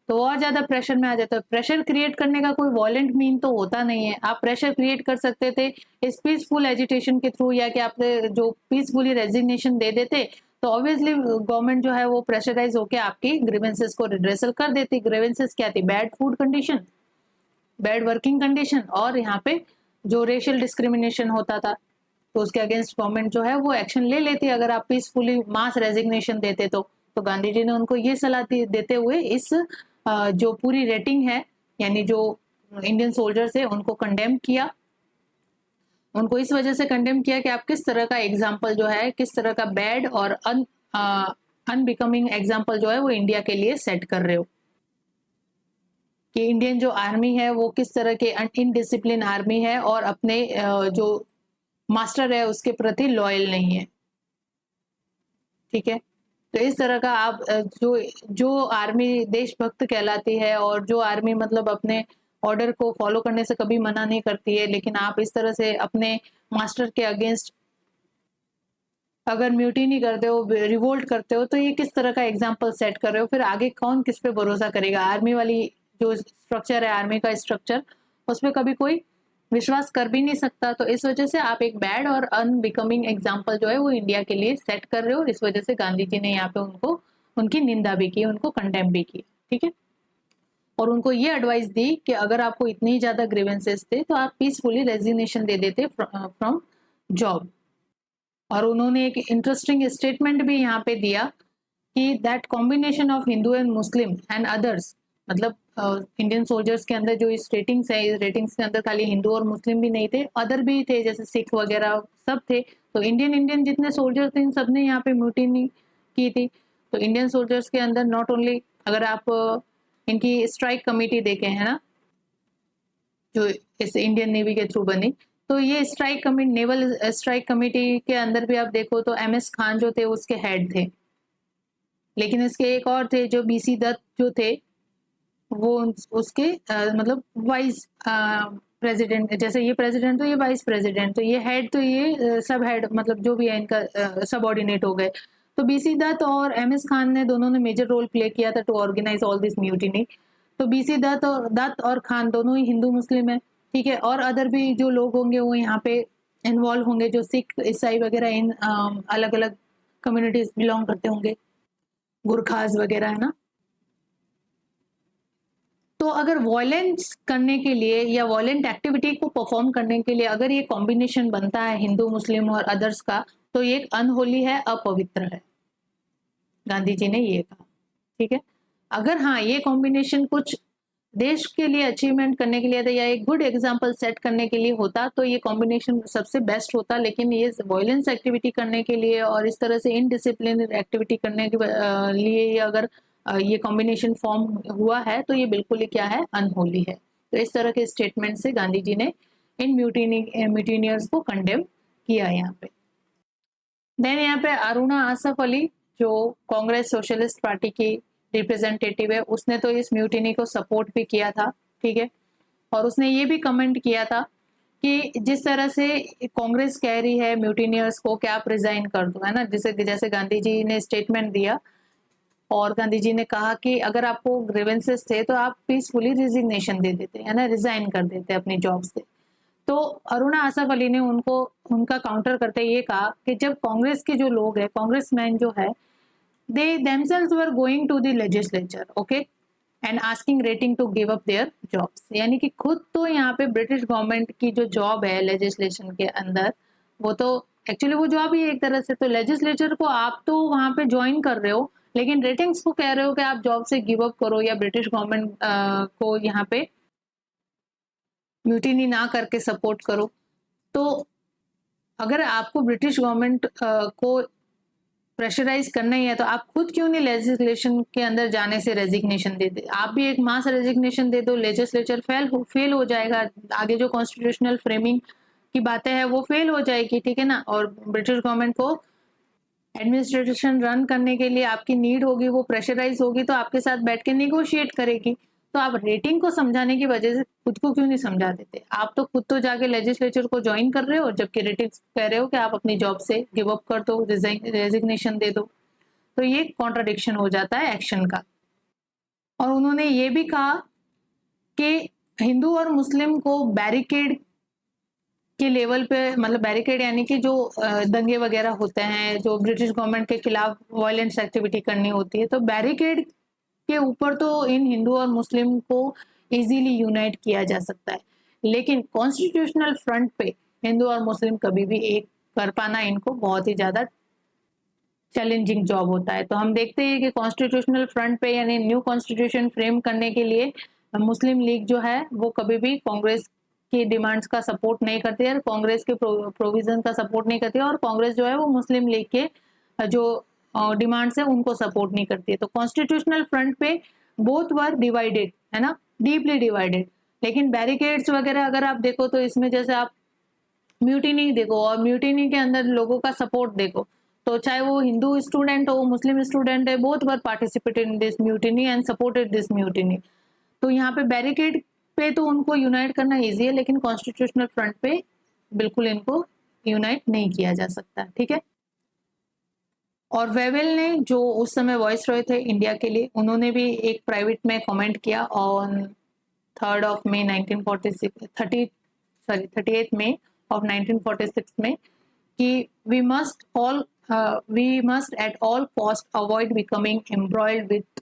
तो और ज्यादा प्रेशर में आ जाता है। प्रेशर क्रिएट करने का कोई वॉलेंट मीन तो होता नहीं है। आप प्रेशर क्रिएट कर सकते थे इस पीसफुल एजिटेशन के थ्रू, या कि आप जो पीसफुली रेजिग्नेशन दे देते तो ऑब्वियसली गवर्नमेंट जो है वो प्रेशराइज होकर आपकी ग्रीवेंसेस को रिड्रेसल कर देती। ग्रीवेंसेस क्या थी, bad food condition, bad working condition, और यहाँ पे जो रेशियल डिस्क्रिमिनेशन होता था तो उसके अगेंस्ट गवर्नमेंट जो है वो एक्शन ले लेती अगर आप पीसफुली मास रेजिग्नेशन देते तो गांधी जी ने उनको ये सलाह देते हुए इस जो पूरी रेटिंग है यानी जो इंडियन सोल्जर्स है उनको कंडेम किया। उनको इस वजह से कंडेम किया कि आप किस तरह का एग्जाम्पल जो है, किस तरह का बैड और अनबिकमिंग एग्जाम्पल जो है वो इंडिया के लिए सेट कर रहे हो, कि इंडियन जो आर्मी है वो किस तरह के इनडिसिप्लिन आर्मी है और अपने जो मास्टर है उसके प्रति लॉयल नहीं है। ठीक है, तो इस तरह का आप जो आर्मी देशभक्त कहलाती है और जो आर्मी मतलब अपने ऑर्डर को फॉलो करने से कभी मना नहीं करती है, लेकिन आप इस तरह से अपने मास्टर के अगेंस्ट अगर म्यूटिनी करते हो, रिवोल्ट करते हो, तो ये किस तरह का एग्जाम्पल सेट कर रहे हो? फिर आगे कौन किस पे भरोसा करेगा? आर्मी वाली जो स्ट्रक्चर है, आर्मी का स्ट्रक्चर, उस पर कभी कोई विश्वास कर भी नहीं सकता। तो इस वजह से आप एक बैड और अनबिकमिंग एग्जाम्पल जो है वो इंडिया के लिए सेट कर रहे हो। इस वजह से गांधी जी ने यहाँ पे उनको उनकी निंदा भी की, उनको कंडेम भी किया, ठीक है। और उनको ये एडवाइस दी कि अगर आपको इतनी ज्यादा ग्रीवेंसेस थे तो आप पीसफुली रेजिग्नेशन दे देते फ्रॉम जॉब। और उन्होंने एक इंटरेस्टिंग स्टेटमेंट भी यहाँ पे दिया कि that combination of Hindu and Muslim and others, मतलब इंडियन सोल्जर्स के अंदर जो इस रेटिंग्स है, इस रेटिंग्स के अंदर खाली हिंदू और मुस्लिम भी नहीं थे, अदर भी थे, जैसे सिख वगैरह सब थे। तो इंडियन जितने सोल्जर्स थे, इन सब ने यहाँ पे म्यूटिनी की थी। तो इंडियन सोल्जर्स के अंदर नॉट ओनली, अगर आप इनकी स्ट्राइक कमेटी देखें, है ना, जो इस इंडियन नेवी के थ्रू बनी, तो ये strike committee, naval strike committee के अंदर भी आप देखो तो MS खान जो थे उसके हेड थे। लेकिन इसके एक और थे जो BC दत्त जो थे, वो उसके मतलब वाइस प्रेसिडेंट, जैसे ये प्रेसिडेंट तो ये वाइस प्रेसिडेंट, तो ये हेड, तो ये सब हेड, मतलब जो भी है इनका सबऑर्डिनेट हो गए। तो BC दत्त और MS खान ने दोनों ने मेजर रोल प्ले किया था to organise all this mutiny. तो BC दत्त और खान दोनों ही हिंदू मुस्लिम है, ठीक है। और अदर भी जो लोग होंगे वो यहाँ पे इन्वॉल्व होंगे, जो सिख ईसाई वगैरह इन अलग अलग कम्युनिटीज बिलोंग करते होंगे, गुरखास वगैरह, है ना। तो अगर वॉयलेंस करने के लिए या वॉयलेंट एक्टिविटी को परफॉर्म करने के लिए अगर ये कॉम्बिनेशन बनता है हिंदू मुस्लिम और अदर्स का, तो ये एक अनहोली है, अपवित्र है, गांधी जी ने ये कहा, ठीक है। अगर हाँ ये कॉम्बिनेशन कुछ देश के लिए अचीवमेंट करने के लिए था या एक गुड एग्जाम्पल सेट करने के लिए होता, तो ये कॉम्बिनेशन सबसे बेस्ट होता। लेकिन ये वॉयलेंस एक्टिविटी करने के लिए और इस तरह से इनडिसिप्लिन एक्टिविटी करने के लिए अगर ये कॉम्बिनेशन फॉर्म हुआ है, तो ये बिल्कुल ही क्या है, अनहोली है। तो इस तरह के स्टेटमेंट से गांधी जी ने इन म्यूटिनियर्स को कंडेम किया यहाँ पे। देन यहाँ पे अरुणा आसफ अली, जो कांग्रेस सोशलिस्ट पार्टी की रिप्रेजेंटेटिव है, उसने तो इस म्यूटिनी को सपोर्ट भी किया था, ठीक है। और उसने ये भी कमेंट किया था कि जिस तरह से कांग्रेस कह रही है म्यूटिनियर्स को कि आप रिजाइन कर दो, है ना, जैसे गांधी जी ने स्टेटमेंट दिया और गांधी जी ने कहा कि अगर आपको ग्रीवेंसेस थे तो आप पीसफुली रिजिग्नेशन दे देते, है ना, रिजाइन कर देते अपनी जॉब से। तो अरुणा आसफ अली ने उनको उनका काउंटर करते ये कहा कि जब कांग्रेस के जो लोग हैं, कांग्रेसमैन जो है, they themselves were going to the legislature, okay, and asking rating to give up their jobs, यानी कि खुद तो यहाँ पे ब्रिटिश गवर्नमेंट की जो जॉब है लेजिस्लेशन के अंदर, वो तो एक्चुअली वो जॉब ही एक तरह से, तो लेजिस्लेचर को आप तो वहां पे ज्वाइन कर रहे हो, लेकिन रेटिंग्स को कह रहे हो कि आप जॉब से गिव अप करो या ब्रिटिश गवर्नमेंट को यहाँ पे म्यूटिनी ना करके सपोर्ट करो। तो अगर आपको ब्रिटिश गवर्नमेंट को प्रेशराइज करना ही है, तो आप खुद क्यों नहीं लेजिस्लेशन के अंदर जाने से रेजिग्नेशन दे दे? आप भी एक मास रेजिग्नेशन दे दो, लेजिस्लेचर फेल हो जाएगा, आगे जो कॉन्स्टिट्यूशनल फ्रेमिंग की बातें हैं वो फेल हो जाएगी, ठीक है ना। और ब्रिटिश गवर्नमेंट को एडमिनिस्ट्रेशन रन करने के लिए आपकी नीड होगी, वो प्रेशराइज होगी, तो आपके साथ बैठ के निगोशिएट करेगी। तो आप रेटिंग को समझाने की वजह से खुद को क्यों नहीं समझा देते? आप तो खुद तो जाके लेजिस्लेचर को ज्वाइन कर रहे हो, जबकि रेटिंग कह रहे हो कि आप अपनी जॉब से गिव अप कर दो, रेजिग्नेशन दे दो। तो ये कॉन्ट्राडिक्शन हो जाता है एक्शन का। और उन्होंने ये भी कहा कि हिंदू और मुस्लिम को बैरिकेड के लेवल पे, मतलब बैरिकेड यानी कि जो दंगे वगैरह होते हैं, जो ब्रिटिश गवर्नमेंट के खिलाफ वायलेंस एक्टिविटी करनी होती है, तो बैरिकेड के ऊपर तो इन हिंदू और मुस्लिम को इजीली यूनाइट किया जा सकता है, लेकिन कॉन्स्टिट्यूशनल फ्रंट पे हिंदू और मुस्लिम कभी भी एक कर पाना इनको बहुत ही ज्यादा चैलेंजिंग जॉब होता है। तो हम देखते हैं कि कॉन्स्टिट्यूशनल फ्रंट पे यानी न्यू कॉन्स्टिट्यूशन फ्रेम करने के लिए मुस्लिम लीग जो है वो कभी भी कांग्रेस की डिमांड्स का सपोर्ट नहीं करती है, कांग्रेस के प्रोविजन का सपोर्ट नहीं करती है, और कांग्रेस जो है वो मुस्लिम लीग के जो डिमांड्स है उनको सपोर्ट नहीं करती है। तो कॉन्स्टिट्यूशनल फ्रंट पे बोथ वर डिवाइडेड, है ना, डीपली डिवाइडेड। लेकिन बैरिकेड्स वगैरह अगर आप देखो तो इसमें जैसे आप म्यूटिनी देखो और म्यूटिनी के अंदर लोगों का सपोर्ट देखो, तो चाहे वो हिंदू स्टूडेंट हो, मुस्लिम स्टूडेंट है, both were participated in this mutiny and supported this mutiny. तो यहाँ पे बैरिकेड पे तो उनको यूनाइट करना इजी है, लेकिन कॉन्स्टिट्यूशनल फ्रंट पे बिल्कुल इनको यूनाइट नहीं किया जा सकता, ठीक है। और वेवेल ने जो उस समय वॉइस रॉय थे इंडिया के लिए, उन्होंने भी एक प्राइवेट में कमेंट किया ऑन 3 मई 1946 38 मई ऑफ 1946 में कि we must at all cost avoid becoming embroiled with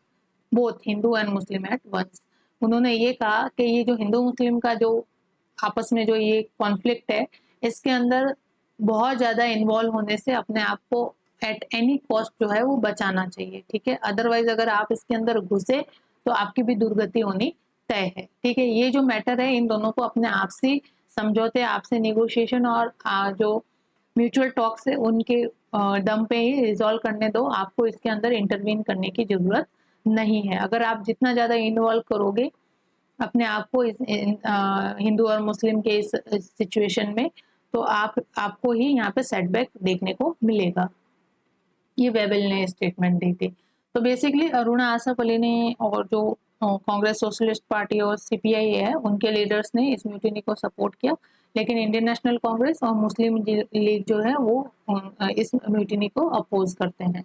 both Hindu and Muslim at once. उन्होंने ये कहा कि ये जो हिंदू मुस्लिम का जो आपस में जो ये कॉन्फ्लिक्ट है, इसके अंदर बहुत ज़्यादा इन्वॉल्व होने से अपने आप को एट एनी कॉस्ट जो है वो बचाना चाहिए, ठीक है। अदरवाइज अगर आप इसके अंदर घुसे तो आपकी भी दुर्गति होनी तय है, ठीक है। ये जो मैटर है इन दोनों को अपने आपसी समझौते, आपसे निगोशिएशन और जो म्यूचुअल टॉक्स है उनके दम पे ही रिजॉल्व करने दो। आपको इसके अंदर इंटरवीन करने की जरूरत नहीं है। अगर आप जितना ज़्यादा इन्वॉल्व करोगे अपने आप को हिंदू और मुस्लिम के इस सिचुएशन में, तो आपको ही यहाँ पे सेटबैक देखने को मिलेगा। ये वेवेल ने स्टेटमेंट दी थी। तो बेसिकली अरुणा आसफ अली ने और जो कांग्रेस सोशलिस्ट पार्टी और सीपीआई है उनके लीडर्स ने इस म्यूटिनी को सपोर्ट किया, लेकिन इंडियन नेशनल कांग्रेस और मुस्लिम लीग जो है वो इस म्यूटिनी को अपोज करते हैं।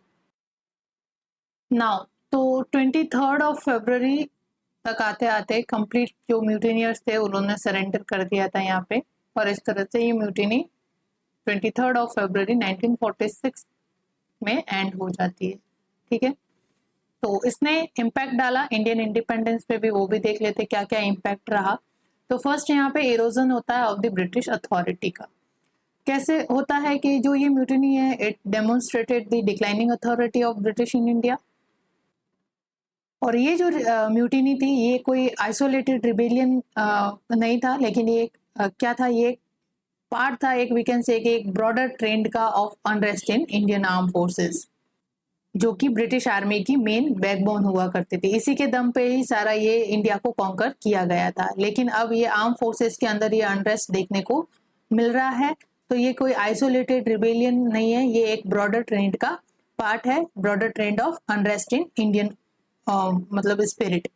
नाउ तो 23 फरवरी तक आते आते कंप्लीट जो म्यूटिनियर्स थे उन्होंने सरेंडर कर दिया था यहाँ पे, और इस तरह से ये म्यूटिनी 23 फरवरी 1946 में एंड हो जाती है, ठीक है। तो इसने इम्पैक्ट डाला इंडियन इंडिपेंडेंस पे भी, वो भी देख लेते क्या क्या इम्पैक्ट रहा। तो फर्स्ट यहाँ पे इरोजन होता है ऑफ द ब्रिटिश अथॉरिटी का। कैसे होता है कि जो ये म्यूटिनी है it demonstrated the declining authority of British in India. और ये जो म्यूटिनी थी ये कोई आइसोलेटेड रिबेलियन नहीं था, लेकिन ये क्या था, ये पार्ट था, एक वी कैन से एक ब्रॉडर ट्रेंड का of unrest in Indian arm forces, जो कि ब्रिटिश आर्मी की मेन बैकबोन हुआ करती थी। इसी के दम पे ही सारा ये इंडिया को कॉन्कर किया गया था। लेकिन अब ये आर्म फोर्सेस के अंदर ये अनरेस्ट देखने को मिल रहा है, तो ये कोई आइसोलेटेड रिबेलियन नहीं है, ये एक ब्रॉडर ट्रेंड का पार्ट है, broader trend of unrest in Indian मतलब स्पिरिट।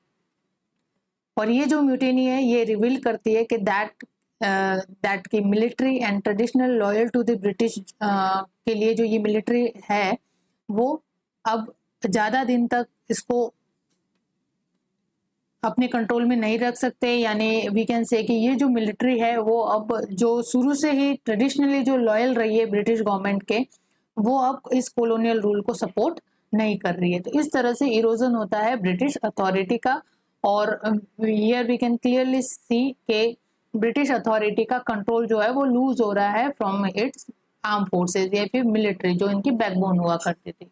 और ये जो म्यूटिनी है ये रिवील करती है कि दैट की military and traditional loyal to the British के लिए जो ये मिलिट्री है वो अब ज़्यादा दिन तक इसको अपने कंट्रोल में नहीं रख सकते। यानी वी कैन से कि ये जो मिलिट्री है वो अब जो शुरू से ही ट्रेडिशनली जो लॉयल रही है ब्रिटिश गवर्नमेंट के, वो अब इस कॉलोनियल रूल को सपोर्ट नहीं कर रही है। तो इस तरह से इरोजन होता है ब्रिटिश अथॉरिटी का। और here we can clearly see के ब्रिटिश अथॉरिटी का कंट्रोल जो है वो लूज हो रहा है फ्रॉम इट्स आर्म फोर्सेज या फिर मिलिट्री जो इनकी बैकबोन हुआ करती थी।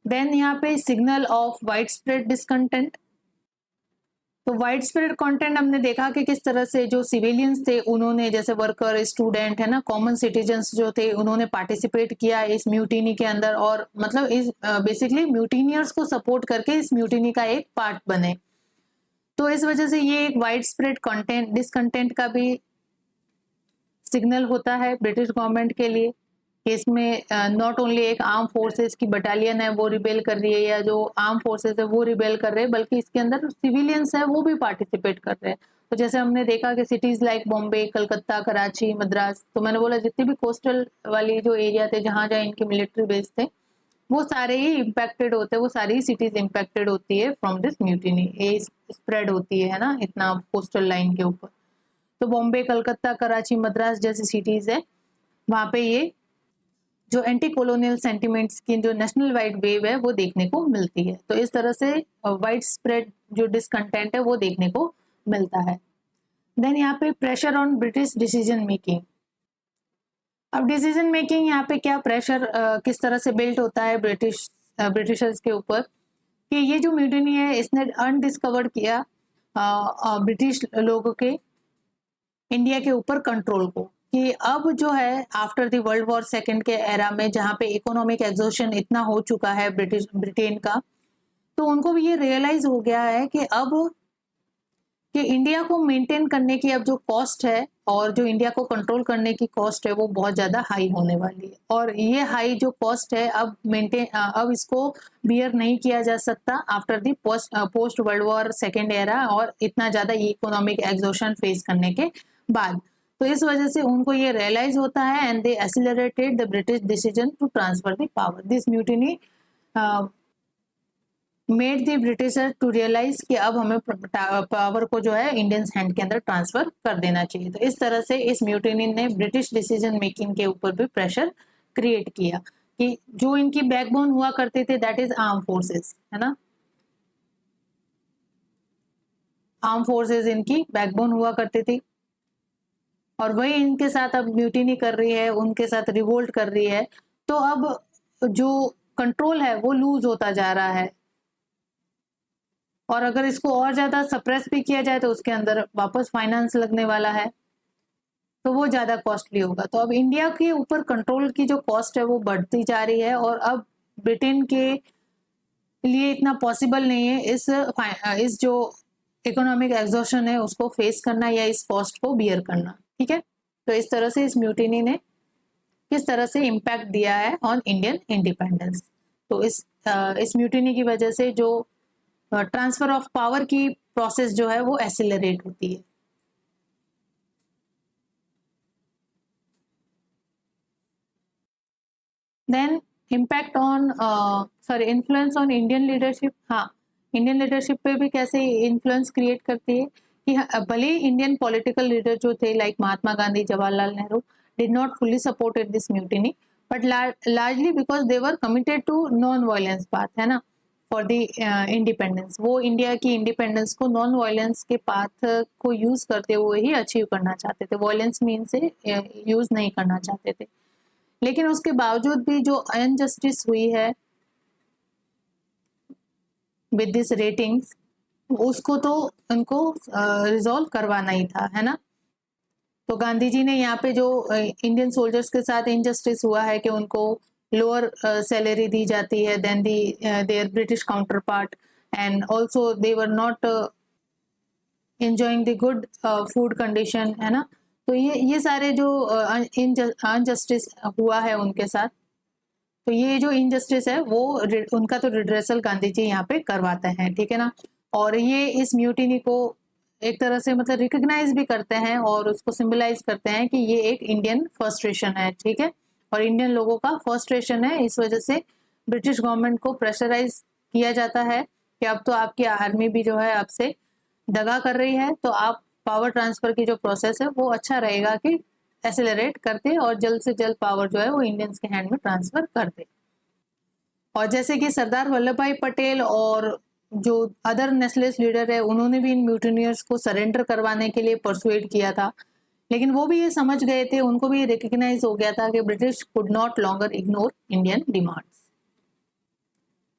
देन यहाँ पे signal of wide spread discontent. तो वाइड स्प्रेड कंटेंट हमने देखा कि किस तरह से जो सिविलियंस थे उन्होंने, जैसे वर्कर, स्टूडेंट है ना, कॉमन सिटीजन्स जो थे उन्होंने पार्टिसिपेट किया इस म्यूटिनी के अंदर, और मतलब इस बेसिकली म्यूटिनियर्स को सपोर्ट करके इस म्यूटिनी का एक पार्ट बने। तो इस वजह से ये एक वाइड स्प्रेड कंटेंट डिसकंटेंट का भी सिग्नल होता है ब्रिटिश गवर्नमेंट के लिए। इसमें नॉट ओनली एक आर्म फोर्सेस की बटालियन है वो रिबेल कर रही है या जो आर्म फोर्सेस है वो रिबेल कर रहे हैं, बल्कि इसके अंदर सिविलियंस है वो भी पार्टिसिपेट कर रहे हैं। तो जैसे हमने देखा कि सिटीज लाइक बॉम्बे, कलकत्ता, कराची, मद्रास, तो मैंने बोला जितने भी कोस्टल वाली जो एरिया थे जहाँ जहाँ इनके मिलिट्री बेस थे वो सारे ही इम्पैक्टेड होते हैं, वो सारी सिटीज इम्पैक्टेड होती है फ्रॉम दिस म्यूटिनी। ये स्प्रेड होती है ना इतना कोस्टल लाइन के ऊपर। तो बॉम्बे, कलकत्ता, कराची, मद्रास जैसी सिटीज है वहाँ पे ये जो एंटी कॉलोनियल सेंटिमेंट्स की जो नेशनल वाइड वेव है वो देखने को मिलती है। तो इस तरह से वाइड स्प्रेड जो डिसकंटेंट है वो देखने को मिलता है। देन यहाँ पे pressure on British decision making. अब डिसीजन मेकिंग यहाँ पे क्या प्रेशर किस तरह से बिल्ट होता है ब्रिटिशर्स के ऊपर, कि ये जो म्यूटिनी है इसने अनडिस्कवर्ड किया ब्रिटिश लोगों के इंडिया के ऊपर कंट्रोल को, कि अब जो है after the world war second के एरा में जहाँ पे इकोनॉमिक एग्जॉशन इतना हो चुका है ब्रिटेन का, तो उनको भी ये रियलाइज हो गया है कि अब कि इंडिया को मेंटेन करने की अब जो कॉस्ट है और जो इंडिया को कंट्रोल करने की कॉस्ट है वो बहुत ज़्यादा हाई होने वाली है, और ये हाई जो कॉस्ट है अब इसको बियर नहीं किया जा सकता after the post world war second era और इतना ज़्यादा इकोनॉमिक एग्जॉशन फेस करने के बाद। तो इस वजह से उनको ये रियलाइज होता है and they accelerated the British decision to transfer the power. This mutiny made the Britisher to realise कि अब हमें पावर को जो है इंडियंस हैंड के अंदर ट्रांसफर कर देना चाहिए। तो इस तरह से इस म्यूटिनी ने ब्रिटिश डिसीजन मेकिंग के ऊपर भी प्रेशर क्रिएट किया कि जो इनकी बैकबोन हुआ करते थे दैट इज आर्म फोर्सेस, है ना, आर्म फोर्सेस इनकी बैकबोन हुआ करती थी और वही इनके साथ अब म्यूटिनी कर रही है, उनके साथ रिवोल्ट कर रही है। तो अब जो कंट्रोल है वो लूज होता जा रहा है और अगर इसको और ज्यादा सप्रेस भी किया जाए तो उसके अंदर वापस फाइनेंस लगने वाला है, तो वो ज्यादा कॉस्टली होगा। तो अब इंडिया के ऊपर कंट्रोल की जो कॉस्ट है वो बढ़ती जा रही है और अब ब्रिटेन के लिए इतना पॉसिबल नहीं है इस जो इकोनॉमिक एग्जॉशन है उसको फेस करना या इस कॉस्ट को बियर करना। ठीक है, तो इस तरह से इस म्यूटिनी ने किस तरह से इम्पैक्ट दिया है ऑन इंडियन इंडिपेंडेंस। तो इस म्यूटिनी की वजह से जो ट्रांसफर ऑफ पावर की प्रोसेस जो है वो एक्सेलरेट होती है। Then impact on influence on Indian leadership. हाँ, इंडियन लीडरशिप पे भी कैसे इन्फ्लुएंस क्रिएट करती है कि भले इंडियन पॉलिटिकल लीडर जो थे like Mahatma Gandhi, Jawaharlal Nehru did not fully supported this mutiny but largely because they were committed to non violence path, है ना, फॉर द इंडिपेंडेंस। वो इंडिया की इंडिपेंडेंस को नॉन वायलेंस के पाथ को यूज करते हुए ही अचीव करना चाहते थे, वायलेंस मीन से यूज नहीं करना चाहते थे। लेकिन उसके बावजूद भी जो अनजस्टिस हुई है विद दिस रेटिंग्स उसको तो उनको रिजॉल्व करवाना ही था, है ना। तो गांधी जी ने यहाँ पे जो इंडियन सोल्जर्स के साथ इनजस्टिस हुआ है कि उनको लोअर सैलरी दी जाती है then the their British counterpart and also they were not enjoying the good food condition, है ना। तो ये सारे जो अनजस्टिस हुआ है उनके साथ, तो ये जो इनजस्टिस है वो उनका तो रिड्रेसल गांधी जी यहाँ पे करवाते हैं, ठीक है ना। और ये इस म्यूटिनी को एक तरह से मतलब रिकॉग्नाइज भी करते हैं और उसको सिंबलाइज करते हैं कि ये एक इंडियन फ्रस्ट्रेशन है, ठीक है, और इंडियन लोगों का फ्रस्ट्रेशन है। इस वजह से ब्रिटिश गवर्नमेंट को प्रेशराइज किया जाता है कि अब तो आपकी आर्मी भी जो है आपसे दगा कर रही है, तो आप पावर ट्रांसफर की जो प्रोसेस है वो अच्छा रहेगा कि एक्सेलरेट करते और जल्द से जल्द पावर जो है वो इंडियंस के हैंड में ट्रांसफर कर दे। और जैसे कि सरदार वल्लभ भाई पटेल और जो अदर नेशनलिस्ट लीडर है उन्होंने भी इन म्यूटिनियर्स को सरेंडर करवाने के लिए परसुएड किया था, लेकिन वो भी ये समझ गए थे, उनको भी ये रिकग्नाइज हो गया था कि British could not longer ignore Indian demands.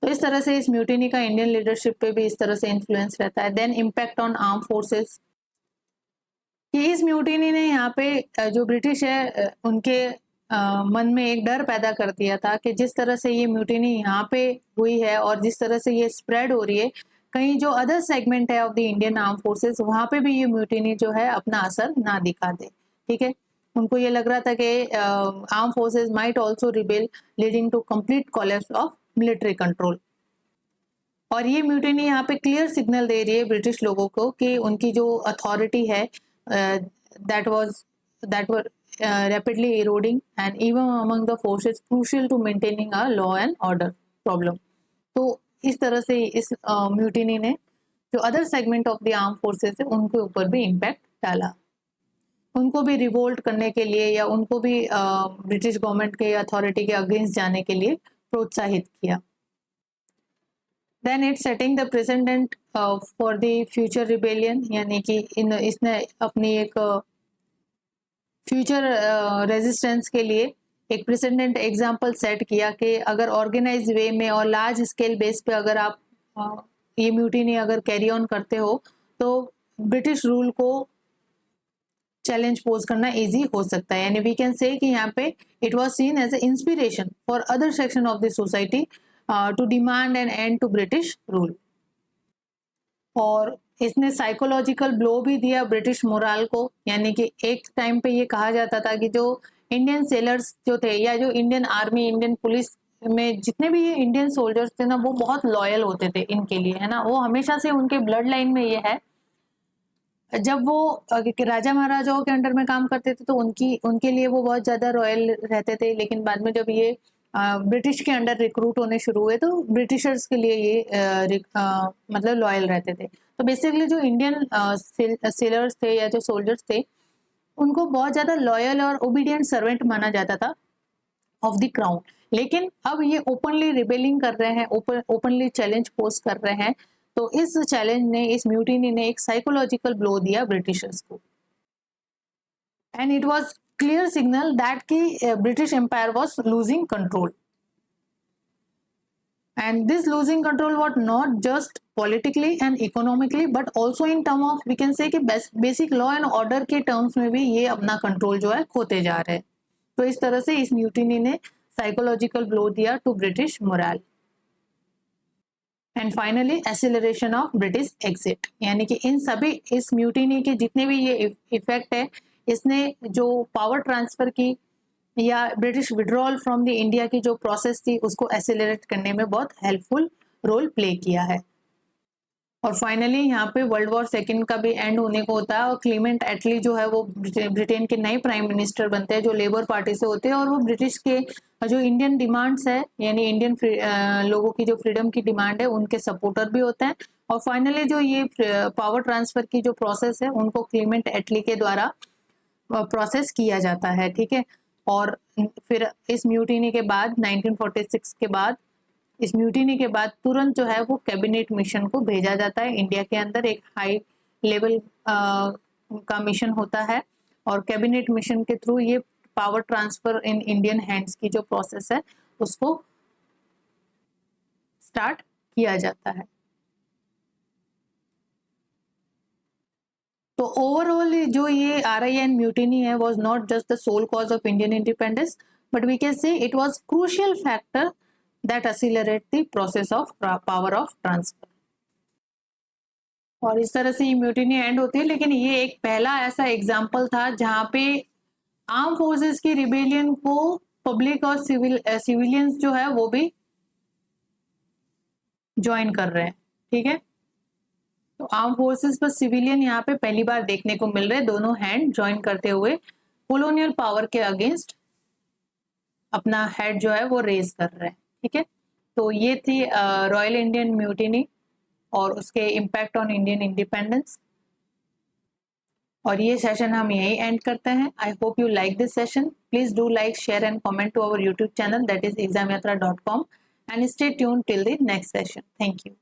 तो इस तरह से इस म्यूटिनी का इंडियन लीडरशिप पे भी इस तरह से इन्फ्लुएंस रहता है। Then impact on arm forces कि इस म्यूटिनी ने यहाँ पे जो ब्रिटिश है उनके मन में एक डर पैदा कर दिया था कि जिस तरह से ये म्यूटिनी यहाँ पे हुई है और जिस तरह से ये स्प्रेड हो रही है, कहीं जो अदर सेगमेंट है of the Indian arm forces वहां पे भी ये म्यूटिनी जो है अपना असर ना दिखा दे, ठीक है। उनको ये लग रहा था कि arm forces might also rebel leading to complete collapse of military control. और ये म्यूटिनी यहाँ पे क्लियर सिग्नल दे रही है ब्रिटिश लोगों को कि उनकी जो अथॉरिटी है that were rapidly eroding and even among the forces crucial to maintaining a law and order problem। तो इस तरह से इस म्यूटिनी ने जो other segment of the arm forces है उनके ऊपर भी इम्पैक्ट डाला, उनको भी रिवोल्ट करने के लिए या उनको भी ब्रिटिश गवर्नमेंट के अथॉरिटी के अगेंस्ट जाने के लिए प्रोत्साहित किया। Then it setting the precedent for the future rebellion, यानी कि इसने अपनी एक फ्यूचर रेजिस्टेंस के लिए एक प्रेसिडेंट एग्जाम्पल सेट किया कि अगर ऑर्गेनाइज वे में और लार्ज स्केल बेस पे अगर आप ये म्यूटिनी अगर कैरी ऑन करते हो तो ब्रिटिश रूल को चैलेंज पोज करना इजी हो सकता है। यानी वी कैन से कि यहाँ पे it was seen as a inspiration for other section of the society to demand an end to British rule. और इसने साइकोलॉजिकल ब्लो भी दिया ब्रिटिश मोराल को, यानी कि एक टाइम पे ये कहा जाता था कि जो इंडियन सेलर्स जो थे या जो इंडियन आर्मी, इंडियन पुलिस में जितने भी ये इंडियन सोल्जर्स थे ना, वो बहुत लॉयल होते थे इनके लिए, है ना, वो हमेशा से उनके ब्लड लाइन में ये है। जब वो राजा महाराजाओं के अंडर में काम करते थे तो उनके लिए वो बहुत ज्यादा रॉयल रहते थे, लेकिन बाद में जब ये ब्रिटिश के अंडर रिक्रूट होने शुरू हुए तो ब्रिटिशर्स के लिए ये मतलब लॉयल रहते थे। तो बेसिकली जो इंडियन सेलर्स थे या जो सोल्जर्स थे, उनको बहुत ज्यादा लॉयल और ओबीडियंट सर्वेंट माना जाता था ऑफ द क्राउन। लेकिन अब ये ओपनली रिबेलिंग कर रहे हैं, ओपनली चैलेंज पोस्ट कर रहे हैं, तो इस चैलेंज ने, इस म्यूटिनी ने एक साइकोलॉजिकल ब्लो दिया ब्रिटिशर्स को, and it was clear signal that कि British empire was losing control, and this losing control was not just politically and economically but also in term of we can say कि basic law and order के terms में भी ये अपना control जो है खोते जा रहे हैं। तो इस तरह से इस म्यूटिनी ने साइकोलॉजिकल ब्लो दिया to British morale. And finally acceleration of British exit, यानी कि इन सभी, इस म्यूटिनी के जितने भी ये इफेक्ट है, इसने जो पावर ट्रांसफर की या British withdrawal from the India की जो प्रोसेस थी उसको एसिलरेट करने में बहुत हेल्पफुल रोल प्ले किया है। और फाइनली यहाँ पे वर्ल्ड वॉर सेकेंड का भी एंड होने को होता है और क्लीमेंट एटली जो है वो ब्रिटेन के नए प्राइम मिनिस्टर बनते हैं जो लेबर पार्टी से होते हैं, और वो ब्रिटिश के जो इंडियन डिमांड्स है, यानी इंडियन लोगों की जो फ्रीडम की डिमांड है, उनके सपोर्टर भी होते हैं। और फाइनली जो ये पावर ट्रांसफर की जो प्रोसेस है उनको क्लीमेंट एटली के द्वारा प्रोसेस किया जाता है, ठीक है। और फिर इस म्यूटिनी के बाद 1946 के बाद, इस म्यूटिनी के बाद तुरंत जो है वो कैबिनेट मिशन को भेजा जाता है इंडिया के अंदर, एक हाई लेवल का मिशन होता है, और कैबिनेट मिशन के थ्रू ये power transfer in Indian hands की जो प्रोसेस है उसको स्टार्ट किया जाता है। तो ओवरऑल जो ये RIN म्यूटिनी है was not just the sole cause of Indian independence, but we can say it was crucial factor that accelerate the process of power of transfer. और इस तरह से ये म्यूटिनी एंड होती है, लेकिन ये एक पहला ऐसा एग्जाम्पल था जहां पे आर्म फोर्सेस की रिबेलियन को पब्लिक और सिविलियंस जो है वो भी ज्वाइन कर रहे हैं, ठीक है। तो आर्म फोर्सेस पर सिविलियन यहाँ पे पहली बार देखने को मिल रहे हैं, दोनों हैंड ज्वाइन करते हुए कॉलोनियल पावर के अगेंस्ट अपना हेड जो है वो रेज कर रहे हैं, ठीक है। तो ये थी रॉयल इंडियन म्यूटिनी और उसके इम्पैक्ट ऑन इंडियन इंडिपेंडेंस, और ये सेशन हम यही एंड करते हैं। I hope you like this session. Please do like, share and comment to our YouTube channel, that is examyatra.com, and stay tuned till the next session. Thank you.